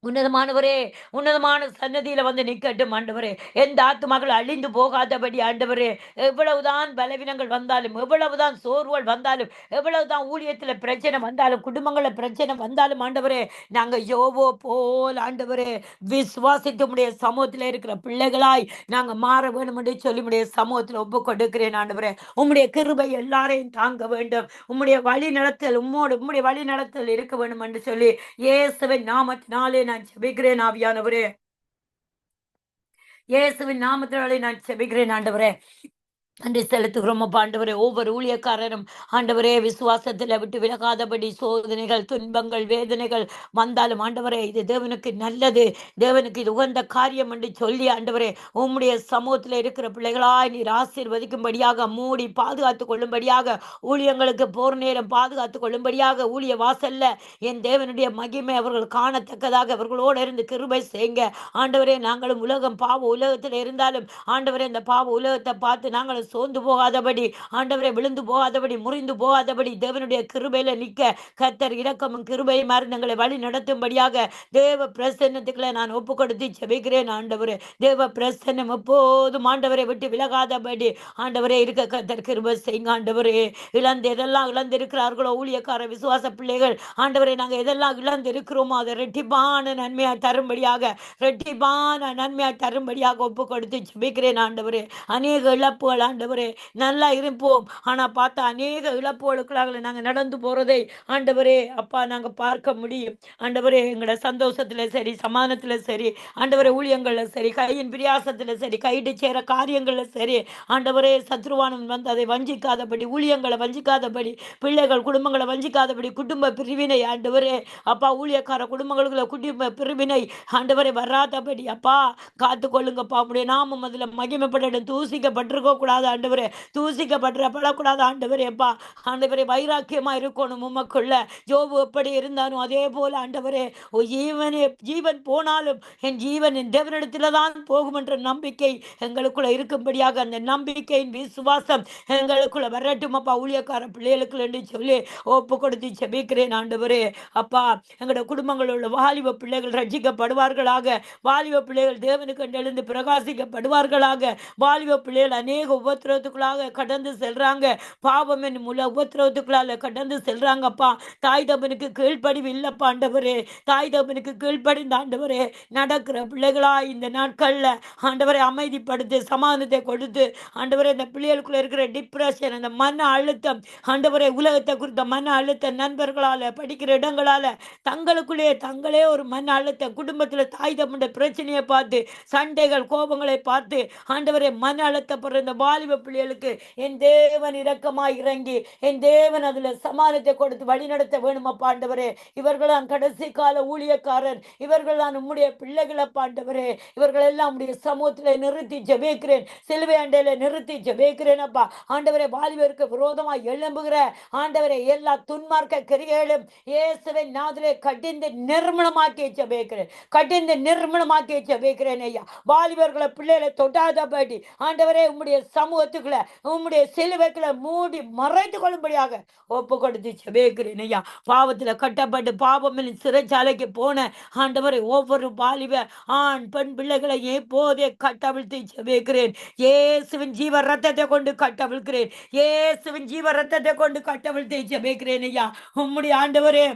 உன்னதமானவரே, உன்னதமான சன்னதியில வந்து நிக்கட்டும் ஆண்டவரே. எந்த ஆத்துமாக்கள் அழிந்து போகாதபடி ஆண்டவரே, எவ்வளவுதான் பலவீனங்கள் வந்தாலும், எவ்வளவுதான் சோர்வுகள் வந்தாலும், எவ்வளவுதான் ஊழியத்துல பிரச்சனை வந்தாலும், குடும்பங்கள பிரச்சனை வந்தாலும் ஆண்டவரே, நாங்க யோபோ போல் ஆண்டவரே விசுவாசித்து உம்முடைய சமூகத்துல இருக்கிற பிள்ளைகளாய் நாங்க மாற வேண்டும் என்று சொல்லி உம்முடைய சமூகத்துல ஒப்பு கொடுக்கிறேன் ஆண்டவரே. உம்முடைய கிருபை எல்லாரையும் தாங்க வேண்டும். உம்முடைய வழி நடத்தல் உம்முடைய வழி நடத்தல் இருக்க வேண்டும் என்று சொல்லி இயேசுவின் நாமத்தினாலே நான் செபிக்கிறேன் ஆவியானவரே. இயேசுவின் நாமத்தினாலே நான் செபிக்கிறேன் ஆண்டவரே. நன்றி செலுத்துகிறோம் அப்பா ஆண்டவரே. ஒவ்வொரு ஊழியக்காரரும் ஆண்டவரே விசுவாசத்தில் விட்டு விலகாதபடி சோதனைகள், துன்பங்கள், வேதனைகள் வந்தாலும் ஆண்டவரே இது தேவனுக்கு நல்லது, தேவனுக்கு இது உகந்த காரியம் என்று சொல்லி ஆண்டவரே உம்முடைய சமூகத்தில் இருக்கிற பிள்ளைகளாய் நீர் ஆசீர்வதிக்கும்படியாக மூடி பாதுகாத்து கொள்ளும்படியாக, ஊழியங்களுக்கு போர் நேரம் பாதுகாத்து கொள்ளும்படியாக, ஊழிய வாசல்ல என் தேவனுடைய மகிமை அவர்கள் காணத்தக்கதாக அவர்களோடு இருந்து கிருபை செய்யுங்க ஆண்டவரே. நாங்களும் பாவ உலகத்தில் இருந்தாலும் ஆண்டவரே இந்த பாவ உலகத்தை பார்த்து நாங்கள் சோர்ந்து போகாதபடி ஆண்டவரை விழுந்து போகாதபடி, முறிந்து போகாதபடி தேவனுடைய கிருபையில நிக்க கர்த்தர் இரக்கமும் கிருபையும் எங்களை வழி நடத்தும்படியாக தேவ பிரசன்னத்துக்களை நான் ஒப்பு கொடுத்து செபிக்கிறேன் ஆண்டவரே. தேவ பிரசன்னம் எப்போதும் ஆண்டவரை விட்டு விலகாதபடி ஆண்டவரே இருக்க கர்த்தர் கிருபை செய்யுங்க ஆண்டவரே. எதெல்லாம் இழந்திருக்கிறார்களோ ஊழியக்கார விசுவாச பிள்ளைகள் ஆண்டவரை நாங்கள் எதெல்லாம் இழந்து இருக்கிறோமோ அதை ரெட்டிப்பான நன்மையாய் தரும்படியாக ஒப்பு கொடுத்து செபிக்கிறேன் ஆண்டவரே. அநேக இழப்புகள் ஆண்டவரே நல்லா இருப்போம். ஆனா பார்த்தா அநேக இழப்புகளுக்குள்ளாக நாங்க நடந்து போறதை ஆண்டவரே அப்பா நாங்க பார்க்க முடியும். ஆண்டவரே எங்களோட சந்தோஷத்துல சரி, சமாதானத்துல சரி, ஆண்டவரே ஊழியங்கள்ல சரி, கையின் பிரியாசத்துல சரி, கையிட்டு சேர காரியங்கள்ல சரி, ஆண்டவரே சத்ருவானன் வந்து அதை வஞ்சிக்காதபடி, ஊழியங்களை வஞ்சிக்காதபடி, பிள்ளைகள் குடும்பங்களை வஞ்சிக்காதபடி, குடும்ப பிரிவினை ஆண்டவரே அப்பா ஊழியக்கார குடும்பங்களுக்குள்ள குடும்ப பிரிவினை ஆண்டவரே வராதபடி அப்பா காத்து கொள்ளுங்கப்பா. உடைய நாமம் அதுல மகிமைப்படணும். தூசிக்கப்பட்டிருக்க கூடாது ஆண்டவரே, தூசிக்கப்படக்கூடாது ஆண்டவரே அப்பா. ஆண்டவரே வைராக்கியமா இருக்கணும் உமக்குள்ள. யோபு எப்படி இருந்தானோ அதே போல ஆண்டவரே ஜீவன் போனாலும் என் ஜீவன் என் தேவனிடத்துல தான் போகும் என்ற நம்பிக்கை எங்களுக்குள்ள இருக்கும்படியாக அந்த நம்பிக்கையின் விசுவாசம் எங்களுக்குள்ள வரட்டும் அப்பா. ஊழியக்கார பிள்ளைகளுக்கு என்று சொல்லி ஒப்பு கொடுத்து செபிக்கிறேன் ஆண்டவரே அப்பா. எங்களுடைய குடும்பங்களில் உள்ள வாலிப பிள்ளைகள் ரட்சிக்கப்படுவார்களாக. வாலிப பிள்ளைகள் தேவனுக்கு எழுந்து பிரகாசிக்கப்படுவார்களாக. வாலிப பிள்ளைகள் அநேக உபத்திரவத்துக்குள்ளாக கடந்து செல்றாங்க. பாவம் என்னும் உள்ள உபத்திரவத்துக்குள்ளால கடந்து செல்றாங்கப்பா. தாய் தகப்பனுக்கு கீழ்ப்படிவு இல்லப்பா ஆண்டவரே. தாய் தகப்பனுக்கு கீழ்ப்படிந்த ஆண்டவரே நடக்கிற பிள்ளைகளா இந்த நாட்கள்ல ஆண்டவரை அமைதிப்படுத்தி சமாதானத்தை கொடுத்து ஆண்டவரே இந்த பிள்ளைகளுக்குள்ள இருக்கிற டிப்ரெஷன், அந்த மன அழுத்தம் ஆண்டவரே உலகத்தை குறித்த மன அழுத்தம், நண்பர்களால படிக்கிற இடங்களால தங்களுக்குள்ளே தங்களே ஒரு மன அழுத்தம், குடும்பத்தில் தாய் தகப்பனுடைய பிரச்சனையை பார்த்து சண்டைகள் கோபங்களை பார்த்து ஆண்டவரே மன அழுத்தப்படுற இந்த வாலிப பிள்ளைகளுக்கு என் தேவன் இரக்கமாய் இறங்கி என் தேவன் அதுல சமாதானத்தை கொடுத்து வழி நடத்த வேணுமப்பா ஆண்டவரே. இவர்களான் கடைசி கால ஊழியக்காரர், இவர்களான் உம்முடைய பிள்ளைகளப்பா ஆண்டவரே. இவர்கள் எல்லாம் உம்முடைய சமூகத்தில் நிறுத்தி ஜெபிக்கிறேன், சிலுவை அண்டையில நிறுத்தி ஜெபிக்கிறேன் அப்பா ஆண்டவரே. வாலிபருக்கு விரோதமாய் எழும்புகிற ஆண்டவரே எல்லா துன்மார்க்க கிரியைகளும் இயேசுவின் நாமத்திலே கடிந்து நிர்மூலமாக்கி ஜெபிக்கிறேன், கடிந்து நிர்மூலமாக்கி ஜெபிக்கிறேன் ஐயா. வாலிபர்களை பிள்ளைகளை தொட்டாதபடி ஆண்டவரே உம்முடைய சமூகத்துக்குள்ள உம்முடைய சிலுவைக்குள்ள மூடி மறைத்து கொள்ளும்படியாக ஒப்பு கொடுத்து ஜெபிக்கிறேன் ஐயா. பாவத்துல கட்டப்பட்டு பாவமின் சிறைச்சாலைக்கு போன ஆண்டவரை ஒவ்வொரு வாலிப ஆண் பெண் பிள்ளைகளை எப்போதே கட்டவிழ்த்து ஜெபிக்கிறேன். இயேசுவின் ஜீவ ரத்தத்தை கொண்டு கட்டவிழ்கிறேன், இயேசுவின் ஜீவ ரத்தத்தை கொண்டு கட்டவிழ்த்து ஜெபிக்கிறேன் ஐயா. உம்முடைய ஆண்டவரே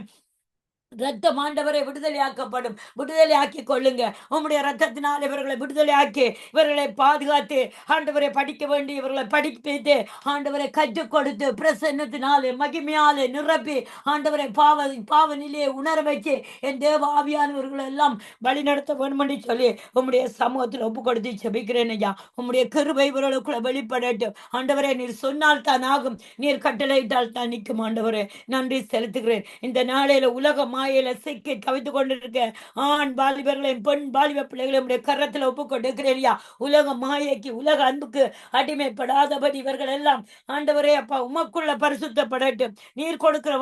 ரத்தம் ஆண்டவரை விடுதலையாக்கப்படும், விடுதலையாக்கி கொள்ளுங்க. உம்முடைய ரத்தத்தினால் இவர்களை விடுதலையாக்கி இவர்களை பாதுகாத்து ஆண்டவரை படிக்க வேண்டி இவர்களை படிப்பித்து ஆண்டவரை கற்றுக் கொடுத்து பிரசன்னத்தினாலே மகிமையாலே நிரப்பி ஆண்டவரை பாவனிலே உணர வச்சு என் தேவ ஆவியானவர்கள் எல்லாம் வழி நடத்த வேண்டும் என்று சொல்லி உம்முடைய சமூகத்தில் ஒப்பு கொடுத்து செபிக்கிறேன் ஐயா. உம்முடைய கிருபை இவர்களுக்குள்ள வெளிப்படட்டும் ஆண்டவரே. நீர் சொன்னால் தான் ஆகும், நீர் கட்டளையிட்டால் தான் நிற்கும் ஆண்டவரே. நன்றி செலுத்துகிறேன். இந்த நாளையில உலகம் மாயில சிக்கி தவித்துக் கொண்டிருக்க ஆண் வாலிபர்களையும் பெண் வாலிப பிள்ளைகளையும் கரத்தில் ஒப்பு கொண்டிருக்கிறேன். உலக மாயைக்கு உலக அன்புக்கு அடிமைப்படாதபடி இவர்கள் எல்லாம் ஆண்டவரே அப்பா உமக்குள்ள பரிசுத்தப்படட்டும். நீர் கொடுக்கிற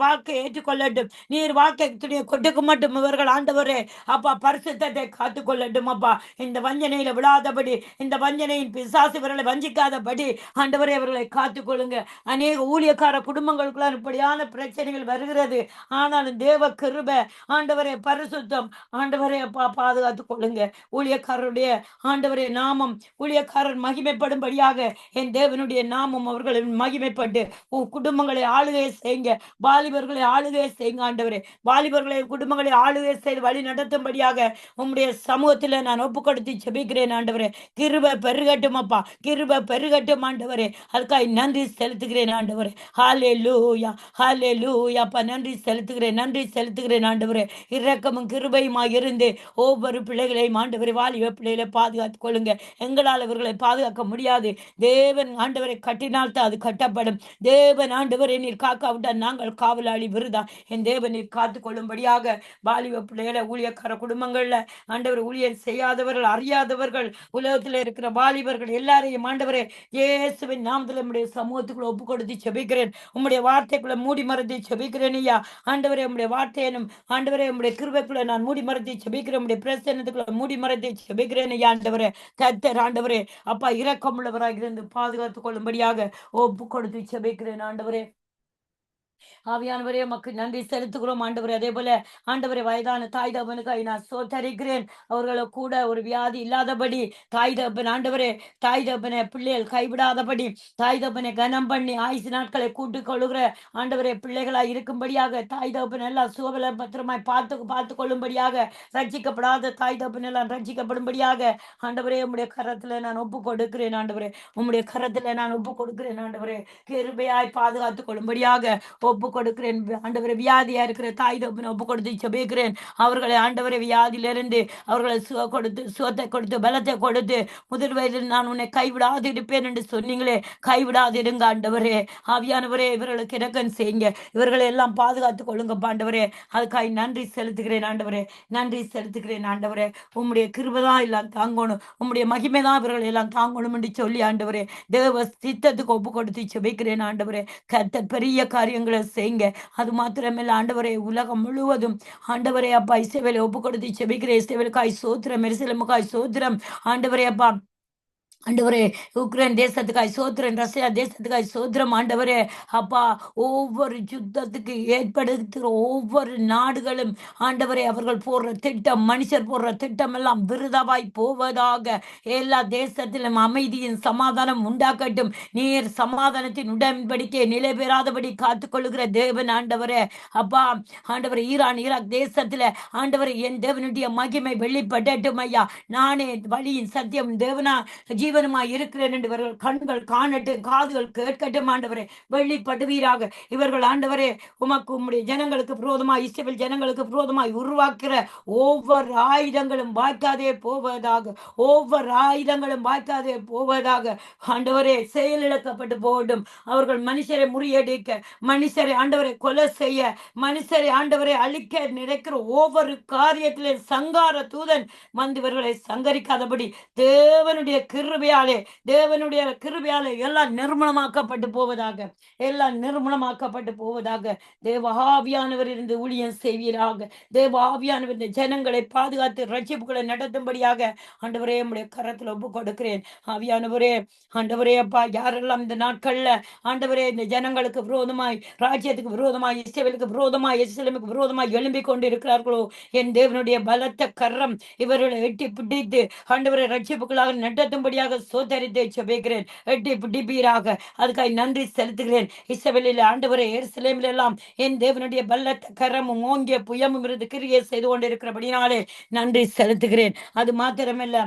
வாக்கை ஏற்றுக்கொள்ளட்டும். நீர் வாக்கை கொடுக்க மட்டும் இவர்கள் ஆண்டவரே அப்பா பரிசுத்தத்தை காத்துக் கொள்ளட்டும் அப்பா. இந்த வஞ்சனையில விழாதபடி, இந்த வஞ்சனையின் பிசாசு இவர்களை வஞ்சிக்காதபடி ஆண்டவரே அவர்களை காத்துக் கொள்ளுங்க. அநேக ஊழியக்கார குடும்பங்களுக்குள்ள இப்படியான பிரச்சனைகள் வருகிறது. ஆனாலும் தேவ கிருபை ஆண்டவரே பரிசுத்தம் ஆண்டவரே அப்பா பாதுகாத்துக் கொள்ளுங்க. ஊழியக்காரருடைய ஆண்டவரே நாமம் ஊழியக்காரர் மகிமைப்படும்படியாக என் தேவனுடைய நாமம் அவர்களை மகிமைப்பட்டு குடும்பங்களை ஆளுகை செய்யுங்க, வாலிபர்களை ஆளுகை செய்யுங்க ஆண்டவரே. வாலிபர்களை குடும்பங்களை ஆளுகை செய்து வழி நடத்தும்படியாக உம்முடைய சமூகத்தில் நான் ஒப்பு கொடுத்து செபிக்கிறேன் ஆண்டவரே. கிருபை பெருகட்டும் அப்பா, கிருபை பெருகட்டும் ஆண்டவரே. அதுக்காக நன்றி செலுத்துகிறேன் ஆண்டவரே. ஹல்லேலூயா, ஹல்லேலூயா அப்பா. நன்றி செலுத்துகிறேன், நன்றி செலுத்துகிறேன் ஆண்டவரே. இரக்கமும் கிருபையுமாய் இருந்து ஒவ்வொரு பிள்ளைகளையும் ஆண்டவரை வாலிப பிள்ளைகளை பாதுகாத்துக் கொள்ளுங்க. எங்களால் அவர்களை பாதுகாக்க முடியாது. தேவன் ஆண்டவரை கட்டினால் தான் அது கட்டப்படும். தேவன் ஆண்டவரை நீர் காக்காவிட்டால் நாங்கள் காவலாளி விருதா. என் தேவன் நீர் காத்துக் கொள்ளும்படியாக வாலிப பிள்ளைகளை ஊழியக்கார குடும்பங்கள்ல ஆண்டவர் ஊழியர் செய்யாதவர்கள், அறியாதவர்கள், உலகத்தில் இருக்கிற வாலிபர்கள் எல்லாரையும் ஆண்டவரே இயேசுவின் நாமத்தில் நம்முடைய சமூகத்துக்குள்ள ஒப்பு கொடுத்து செபிக்கிறேன். உம்முடைய வார்த்தைக்குள்ள மூடி மறந்து செபிக்கிறேன் ஐயா. ஆண்டவரே உம்முடைய வார்த்தையனும் ஆண்டவரே உம்முடைய கிருபைக்குள்ள நான் மூடி மறந்து செபிக்கிறேன். உம்முடைய பிரசன்னத்துக்குள்ள மூடி மறந்து செபிக்கிறேன் ஐயா. ஆண்டவரே கர்த்தர் ஆண்டவரே அப்பா இரக்கம் உள்ளவராக இருந்து பாதுகாத்துக் கொள்ளும்படியாக ஒப்பு கொடுத்து செபிக்கிறேன் ஆண்டவரே. ஆவியானவரே உமக்கு நன்றி செலுத்துகிறோம் ஆண்டவரே. அதே போல ஆண்டவரே வயதான தாய் தகப்பனுக்காய் நான் ஸ்தோத்தரிக்கிறேன். அவர்கள கூட ஒரு வியாதி இல்லாதபடி தாய் தகப்பன் ஆண்டவரே, தாய் தகப்பனை பிள்ளைகள் கைவிடாதபடி தாய் தகப்பனை கனம் பண்ணி ஆயுசு நாட்களை கூட்டிக் கொள்ளுகிற ஆண்டவரே பிள்ளைகளாய் இருக்கும்படியாக தாய் தகப்பன் எல்லாம் சுகபல பத்திரமாய் பார்த்து கொள்ளும்படியாக ரட்சிக்கப்படாத தாய் தகப்பன் எல்லாம் ரட்சிக்கப்படும்படியாக ஆண்டவரே உம்முடைய கரத்துல நான் ஒப்பு கொடுக்கிறேன் ஆண்டவரே. உம்முடைய கரத்துல நான் ஒப்பு கொடுக்கிறேன் ஆண்டவரே. கிருபையாய் பாதுகாத்துக் கொள்ளும்படியாக ஒப்பு கொடுக்கிறேன் ஆண்டவரை. வியாதியா இருக்கிற தாய் தகப்பனை ஒப்பு கொடுத்து செபிக்கிறேன். அவர்களை ஆண்டவரை வியாதியிலிருந்து அவர்களை சுகத்தை கொடுத்து பலத்தை கொடுத்து முதல் வயதில் நான் உன்னை கைவிடாது இருப்பேன் என்று சொன்னீங்களே, கைவிடாது இருங்க ஆண்டவரே. ஆவியானவரே இவர்களுக்கு இறக்கம் செய்யுங்க, இவர்களை எல்லாம் பாதுகாத்துக் கொள்ளுங்க ஆண்டவரே. அதுக்காய் நன்றி செலுத்துகிறேன் ஆண்டவரே, நன்றி செலுத்துகிறேன் ஆண்டவரே. உம்முடைய கிருபைதான் எல்லாம் தாங்கணும், உம்முடைய மகிமை தான் இவர்களை எல்லாம் தாங்கணும் என்று சொல்லி ஆண்டவரே தேவ சித்தத்துக்கு ஒப்பு கொடுத்து செபிக்கிறேன் ஆண்டவரே. கர்த்தர் பெரிய காரியங்களை செய்யுங்க. அது மாத்திரமல்ல ஆண்டவரே, உலகம் முழுவதும் ஆண்டவரே அப்பா இஸ்ரவேலை ஒப்பு கொடுத்து செபிக்கிறேன். இஸ்ரவேலுக்காய் சோத்திரம், எருசலேமுக்காய் சோத்திரம் ஆண்டவரே அப்பா. ஆண்டவரே உக்ரைன் தேசத்துக்காய் சோத்திரம், ரஷ்யா தேசத்துக்காய் சோத்திரம் ஆண்டவரே அப்பா. ஒவ்வொரு யுத்தத்துக்கு ஏற்படுத்துகிற ஒவ்வொரு நாடுகளும் ஆண்டவரே அவர்கள் போடுற திட்டம், மனுஷர் போடுற திட்டம் எல்லாம் விருதாவாய் போவதாக. எல்லா தேசத்திலும் அமைதியின் சமாதானம் உண்டாக்கட்டும். நீர் சமாதானத்தின் உடன்படிக்கை நிலை பெறாதபடி காத்துக்கொள்ளுகிற தேவன் ஆண்டவரே அப்பா. ஆண்டவரே ஈரான் ஈராக் தேசத்துல ஆண்டவரே என் தேவனுடைய மகிமை வெளிப்படட்டும் ஐயா. நானே வழியின் சத்தியம் தேவனா ஜீவனுமாய் இருக்கிறேன் என்று இவர்கள் கண்கள் காணட்டும், காதுகள் கேட்கட்டும் ஆண்டவரே. வெளிப்படுவீராக. இவர்கள் ஆண்டவரே உமக்கு உம்முடைய ஜனங்களுக்கு விரோதமாய் இஸ்ரவேல் ஜனங்களுக்கு விரோதமாய் உருவாக்குற ஒவ்வொரு ஆயுதங்களும் வாய்க்காதே போவதாக, ஒவ்வொரு ஆயுதங்களும் வாய்க்காதே போவதாக ஆண்டவரே. செயலிழக்கப்பட்டு போகட்டும். அவர்கள் மனுஷரை முறியடிக்க, மனுஷரை ஆண்டவரை கொலை செய்ய, மனுஷரை ஆண்டவரை அழிக்க நினைக்கிற ஒவ்வொரு காரியத்திலே சங்கார தூதன் வந்து இவர்களை சங்கரிக்காதபடி தேவனுடைய கிருபையாலே எல்லாம் நிர்மூலமாக்கப்பட்டு போவதாக, எல்லாம் நிர்மூலமாக்கப்பட்டு போவதாக. தேவ ஆவியானவர் இருந்து ஊழியம் செய்வீராக. தேவ ஆவியானவர் இந்த ஜனங்களை பாதுகாத்து ரட்சிப்புகளை நடத்தும்படியாக ஆண்டவரே உம்முடைய கரத்துல ஒப்பு கொடுக்கிறேன். ஆவியானவரே ஆண்டவரே அப்பா, யாரெல்லாம் இந்த நாட்கள்ல ஆண்டவரே இந்த ஜனங்களுக்கு விரோதமாய், ராஜ்யத்துக்கு விரோதமாய், இஸ்ரவேலுக்கு விரோதமாய், எருசலேமுக்கு விரோதமாய் எழும்பிக் கொண்டு இருக்கிறார்களோ, என் தேவனுடைய பலத்த கரம் இவர்களை எட்டி பிடித்து ஆண்டவரை ரட்சிப்புகளாக நடத்தும்படியாக சோதரித்து செபிக்கிறேன். எட்டி பிடிப்பீராக. அதுக்காக நன்றி செலுத்துகிறேன். இஸ்ரவேலில் ஆண்டவரை எருசலேமில் எல்லாம் என் தேவனுடைய பலத்த கரமும் ஓங்கிய புயமும் இருந்து கிரியை செய்து கொண்டிருக்கிறபடினாலே நன்றி செலுத்துகிறேன். அது மாத்திரமல்ல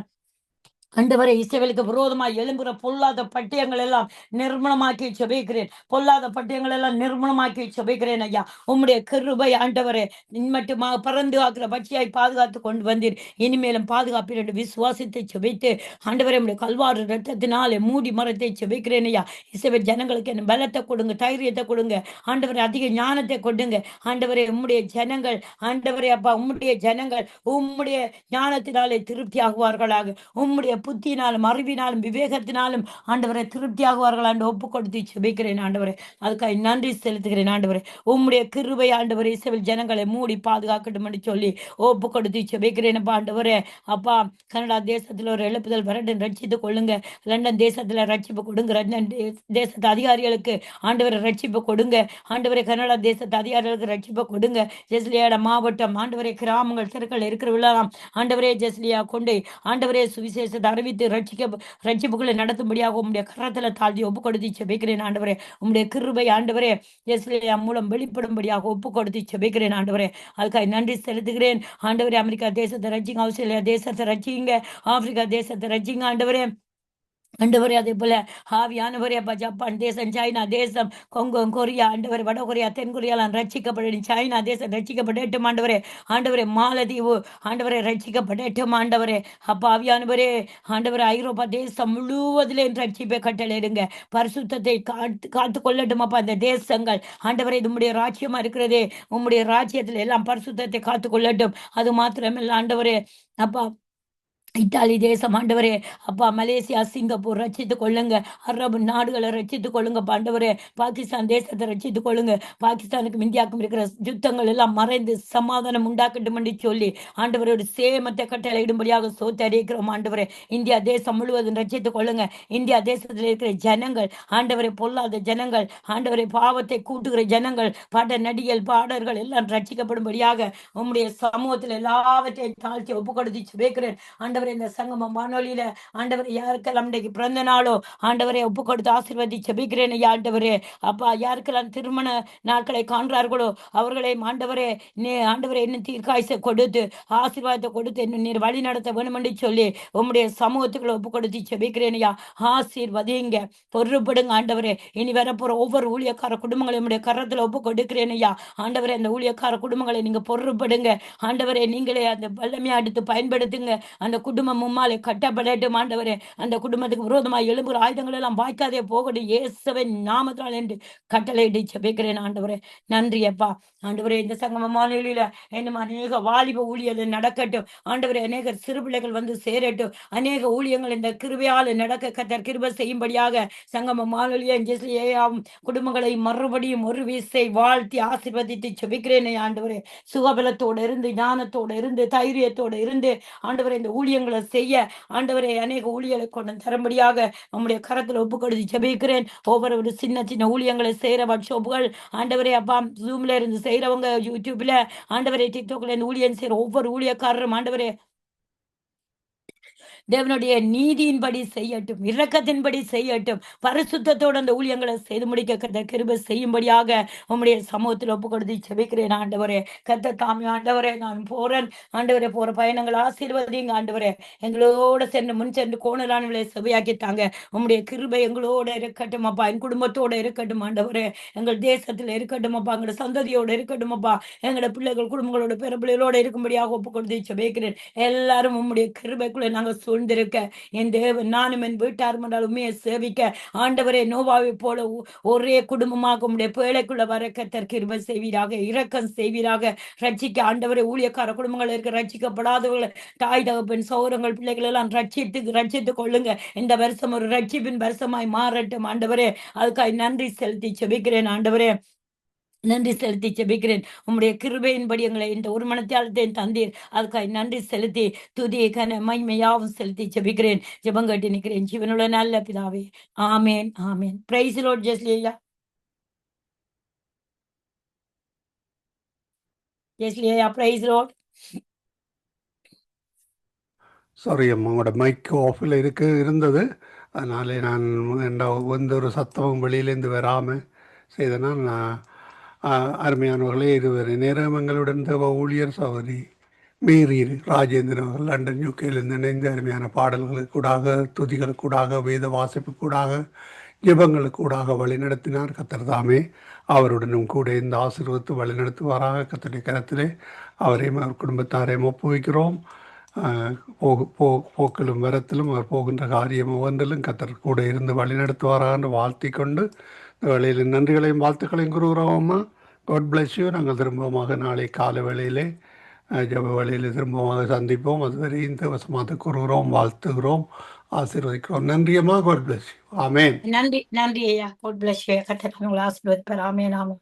ஆண்டவரே, இஸ்ரவேலுக்கு விரோதமாய் எழும்புகிற பொல்லாத பட்டயங்கள் எல்லாம் நிர்மூலமாக்கி செபிக்கிறேன். பொல்லாத பட்டயங்கள் எல்லாம் நிர்மூலமாக்கி செபிக்கிறேன் ஐயா. உம்முடைய கிருபை ஆண்டவரே மட்டுமாக பறந்து ஆக்கிற பட்சியாய் பாதுகாத்து கொண்டு வந்தீர். இனிமேலும் பாதுகாப்பீர் என்று விசுவாசித்தை செபித்து ஆண்டவரே உம்முடைய கல்வாறு ரத்தத்தினாலே மூடி மரத்தை செபிக்கிறேன் ஐயா. இஸ்ரவேல் ஜனங்களுக்கு என்ன பலத்தை கொடுங்க, தைரியத்தை கொடுங்க ஆண்டவரே, அதிக ஞானத்தை கொடுங்க ஆண்டவரே. உம்முடைய ஜனங்கள் ஆண்டவரே அப்பா, உம்முடைய ஜனங்கள் உம்முடைய ஞானத்தினாலே திருப்தி ஆகுவார்களாக. உம்முடைய புத்தினாலும் அறிவினாலும் விவேகத்தினாலும் ஆண்டவரை திருப்தியாகுவார்கள் ஆண்டு ஒப்பு கொடுத்து செபிக்கிறேன் ஆண்டவரே. அதுக்காக நன்றி செலுத்துகிறேன் ஆண்டவரே. உம்முடைய கிருபை ஆண்டவரே இஸ்ரவேல் ஜனங்களை மூடி பாதுகாக்கட்டும் என்று சொல்லி ஒப்பு கொடுத்து செபிக்கிறேன் ஆண்டவரே அப்பா. கனடா தேசத்துல ஒரு எழுப்புதல் வரட்டும், ரட்சித்து கொள்ளுங்க. லண்டன் தேசத்துல ரட்சிப்பு கொடுங்க. லண்டன் தேசத்து அதிகாரிகளுக்கு ஆண்டவரை ரட்சிப்பு கொடுங்க ஆண்டவரை. கனடா தேசத்து அதிகாரிகளுக்கு ரட்சிப்பு கொடுங்க. ஜெஸ்லியாட மாவட்டம் ஆண்டவரே, கிராமங்கள் தெருக்கள் இருக்கிறவெல்லாம் ஆண்டவரே ஜெஸ்லியா கொண்டு ஆண்டவரே சுவிசேஷத்தை அறிவித்து ரட்சிப்புகளை நடத்தும்படியாக உம்முடைய கரத்துல தாழ்த்தி ஒப்பு கொடுத்து செபிக்கிறேன் ஆண்டவரே. உம்முடைய கிருபை ஆண்டவரே இஸ்ரேலியா மூலம் வெளிப்படும்படியாக ஒப்பு கொடுத்து செபிக்கிறேன் ஆண்டவரே. அதுக்காக நன்றி செலுத்துகிறேன் ஆண்டவரே. அமெரிக்கா தேசத்தை ரட்சிங்க, ஆஸ்திரேலியா தேசத்தை ரட்சிங்க, ஆப்பிரிக்கா தேசத்தை ரட்சிங்க ஆண்டவரே. ஆண்டவரே அதே போல ஆவியானவரே அப்பா, ஜப்பான் தேசம், சைனா தேசம், கொங்கோ, கொரியா ஆண்டவரே, வட கொரியா, தென் கொரியாலாம் ரட்சிக்கப்படட்டும். சைனா தேசம் ரட்சிக்கப்படட்டும் ஆண்டவரே. ஆண்டவரே மாலதீவு ஆண்டவரே ரட்சிக்கப்படட்டும் ஆண்டவரே அப்பா. ஆவியானவரே ஆண்டவரே, ஐரோப்பா தேசம் முழுவதிலே ரட்சிப்பை கட்டளையிடுங்க. பரிசுத்தத்தை காத்து கொள்ளட்டும் அப்பா இந்த தேசங்கள் ஆண்டவரே. இது உம்முடைய ராஜ்யமா இருக்கிறதே, உம்முடைய ராஜ்யத்தில் எல்லாம் பரிசுத்தத்தை காத்து கொள்ளட்டும். அது மாத்திரமல்ல ஆண்டவரே அப்பா, இத்தாலி தேசம் ஆண்டவரே, அப்பா மலேசியா, சிங்கப்பூர் ரட்சித்துக் கொள்ளுங்க. அரபு நாடுகளை ரட்சித்துக் கொள்ளுங்க ஆண்டவரே. பாகிஸ்தான் தேசத்தை ரட்சித்துக் கொள்ளுங்க. பாகிஸ்தானுக்கும் இந்தியாவுக்கும் இருக்கிற யுத்தங்கள் எல்லாம் மறைந்து சமாதானம் உண்டாக்கட்டும் என்று சொல்லி ஆண்டவரே ஒரு சேமத்தை கட்டளையிடும்படியாக சோத்தரிக்கிறோம் ஆண்டவரே. இந்தியா தேசம் முழுவதும் ரட்சித்துக் கொள்ளுங்க. இந்தியா தேசத்தில் இருக்கிற ஜனங்கள் ஆண்டவரை பொல்லாத ஜனங்கள், ஆண்டவரை பாவத்தை கூட்டுகிற ஜனங்கள், பாட நடிகர் பாடர்கள் எல்லாம் ரட்சிக்கப்படும்படியாக உம்முடைய சமூகத்தில் எல்லாவற்றையும் தாழ்த்தி ஒப்பு கொடுத்து சுபேக்கிறேன். ஆண்டவரே இந்த சங்கமம் வானொலியில ஆண்டவரை யாருக்கெல்லாம் இன்றைக்கு பிறந்த நாளோ ஆண்டவரை ஒப்பு கொடுத்து ஆசீர்வதி ஜெபிக்கிறேன் ஐயா. ஆண்டவரே அப்பா, யாருக்கெல்லாம் திருமண நாட்களை காண்றார்களோ அவர்களை ஆண்டவரே ஆண்டவரே இன்னும் தீர்க்காய்ச்ச கொடுத்து ஆசீர்வாதத்தை கொடுத்து இன்னும் நீர் வழி நடத்த வேணும் என்று சொல்லி உம்முடைய சமூகத்துக்குள்ள ஒப்பு கொடுத்து ஜெபிக்கிறேன் ஐயா. ஆசீர்வதிங்க, பொறுப்படுங்க ஆண்டவரே. இனி வரப்போற ஒவ்வொரு ஊழியக்கார குடும்பங்களை உம்முடைய கரத்துல ஒப்பு கொடுக்கிறேன் ஐயா. ஆண்டவரே அந்த ஊழியக்கார குடும்பங்களை நீங்க பொறுப்படுங்க ஆண்டவரே. நீங்களே அந்த வல்லமையா எடுத்து பயன்படுத்துங்க. அந்த குடும்பம் மும்மாலே கட்டப்படட்டும் ஆண்டவரே. அந்த குடும்பத்துக்கு விரோதமாக எழும்புகிற ஆயுதங்கள் எல்லாம் வாய்க்காதே போகட்டும் இயேசுவின் நாமத்தால் என்று கட்டளையிட்டு ஜெபிக்கிறேன் ஆண்டவரே. நன்றி அப்பா. ஆண்டவரே இந்த சங்கம மாநில இன்னும் அநேக வாலிப ஊழியர்கள் நடக்கட்டும் ஆண்டவரே. அநேக சிறு பிள்ளைகள் வந்து சேரட்டும். அநேக ஊழியங்கள் இந்த கிருபையால் நடக்க கர்த்தர் கிருபை செய்யும்படியாக சங்கம மாநிலம் குடும்பங்களை மறுபடியும் ஒரு வீசை வாழ்த்தி ஆசீர்வதித்து ஜெபிக்கிறேன் ஆண்டவரே. சுகபலத்தோடு இருந்து, ஞானத்தோடு இருந்து, தைரியத்தோடு இருந்து ஆண்டவரை இந்த ஊழியங்களை செய்ய ஆண்டவரை அநேக ஊழியர்களை கொண்டு தரும்படியாக நம்முடைய கரத்தில் ஒப்பு கொடுத்து ஜெபிக்கிறேன். ஒவ்வொரு சின்ன சின்ன ஊழியங்களை செய்யற ஒர்க்ஷாப்புகள் ஆண்டவரே அப்பா, ஜூம்ல இருந்து செய்யறவங்க, யூடியூப்ல ஆண்டவரை, டிக்டாக்ல இருந்து ஊழியம் செய்யற ஒவ்வொரு ஊழியக்காரரும் ஆண்டவரே தேவனுடைய நீதியின்படி செய்யட்டும், இரக்கத்தின்படி செய்யட்டும், பரிசுத்தத்தோடு அந்த ஊழியங்களை செய்து முடிக்க கர்த்தர் கிருபை செய்யும்படியாக உம்முடைய சமூகத்தில் ஒப்பு கொடுத்து ஜெபிக்கிறேன் ஆண்டவரே. கர்த்தர் தாமே ஆண்டவரே, நான் போறேன் ஆண்டவரே, போற பயணங்கள் ஆசீர்வதிங்க ஆண்டவரே. எங்களோட சென்று முன் சென்று கோணலானவர்களை செவையாக்கித்தாங்க. உம்முடைய கிருபை எங்களோட இருக்கட்டும் அப்பா, என் குடும்பத்தோட இருக்கட்டும் ஆண்டவரே. எங்கள் தேசத்துல இருக்கட்டும் அப்பா, எங்களோட சந்ததியோட இருக்கட்டும் அப்பா, எங்களோட பிள்ளைகள் குடும்பங்களோட பிற பிள்ளைகளோட இருக்கும்படியாக ஒப்பு கொடுத்து ஜெபிக்கிறேன். எல்லாரும் உம்முடைய கிருபைக்குள்ள நாங்கள் சூழ்ந்திருக்க என் தேவன் நானும் என் வீட்டாரும் உண்மையை சேவிக்க ஆண்டவரே நோவாவை போல ஒரே குடும்பமாக உம்முடைய பேழைக்குள்ள வர கர்த்தர் கிருபை செய்வீராக, இரக்கம் செய்வீராக. ரட்சிக்க ஆண்டவரே ஊழியக்கார குடும்பங்கள் இருக்க ரட்சிக்கப்படாதவர்களை தாய் தகப்பன் சௌரங்கள் பிள்ளைகள் எல்லாம் ரட்சித்துக் கொள்ளுங்க. இந்த வருஷம் ஒரு ரட்சிப்பின் வருஷமாய் மாறட்டும் ஆண்டவரே. அதுக்காக நன்றி செலுத்தி செபிக்கிறேன் ஆண்டவரே. நன்றி செலுத்தி ஜெபிக்கிறேன். உம்முடைய கிருபையின்படி எங்களை இந்த ஒரு மனத்தியாலத்தையும் தந்தீர். அதுக்காக நன்றி செலுத்தி துதி கன மகிமையாவும் செலுத்தி ஜெபிக்கிறேன். ஜெபம் கேட்டு நிற்கிறேன் ஜீவனுள்ள நல்ல பிதாவே. Amen amen. Praise lord Jesliya. Jesliya praise lord. Sorry அம்மா, உங்களோட மைக் ஆஃபில் இருந்தது. அதனாலே நான் எந்த ஒரு சத்தமும் வெளியிலேருந்து வராமல் செய்தனால் நான் அருமையானவர்களே, இதுவரை நேரம் எங்களுடன் தேவ ஊழியர் சகோதரி மேரி ராஜேந்திரன் அவர்கள் லண்டன் யூகேலிருந்து இணைந்து அருமையான பாடல்களுக்கூடாக, துதிகளுக்கூடாக, வேத வாசிப்புக்கூடாக, ஜெபங்களுக்கூடாக வழிநடத்தினார். கர்த்தர் தாமே அவருடனும் கூட இந்த ஆசீர்வத்து வழிநடத்துவாராக. கர்த்தருடைய கரத்திலே அவரையும் அவர் குடும்பத்தாரையும் ஒப்புவிக்கிறோம். போக்கிலும் வரத்திலும் அவர் போகின்ற காரியம் ஒவ்வொன்றிலும் கர்த்தர் கூட இருந்து வழிநடத்துவாராக என்று வாழ்த்தி கொண்டு வேளையில் நன்றிகளையும் வாழ்த்துக்களையும் கூறுகிறோம். அம்மா, காட் பிளஸ் யூ. நாங்கள் திரும்பமாக நாளை கால வேளையிலே ஜப வேளையில் திரும்பமாக சந்திப்போம். அதுவரை இந்த வசமாக கூறுகிறோம், வாழ்த்துகிறோம், ஆசீர்வதிக்கிறோம். நன்றியம்மா. God bless you. ஆமேன். நன்றி நன்றி ஐயா. God bless you. கர்த்தர் உங்களை ஆசீர்வதிப்பார். ஆமேன் ஆமேன்.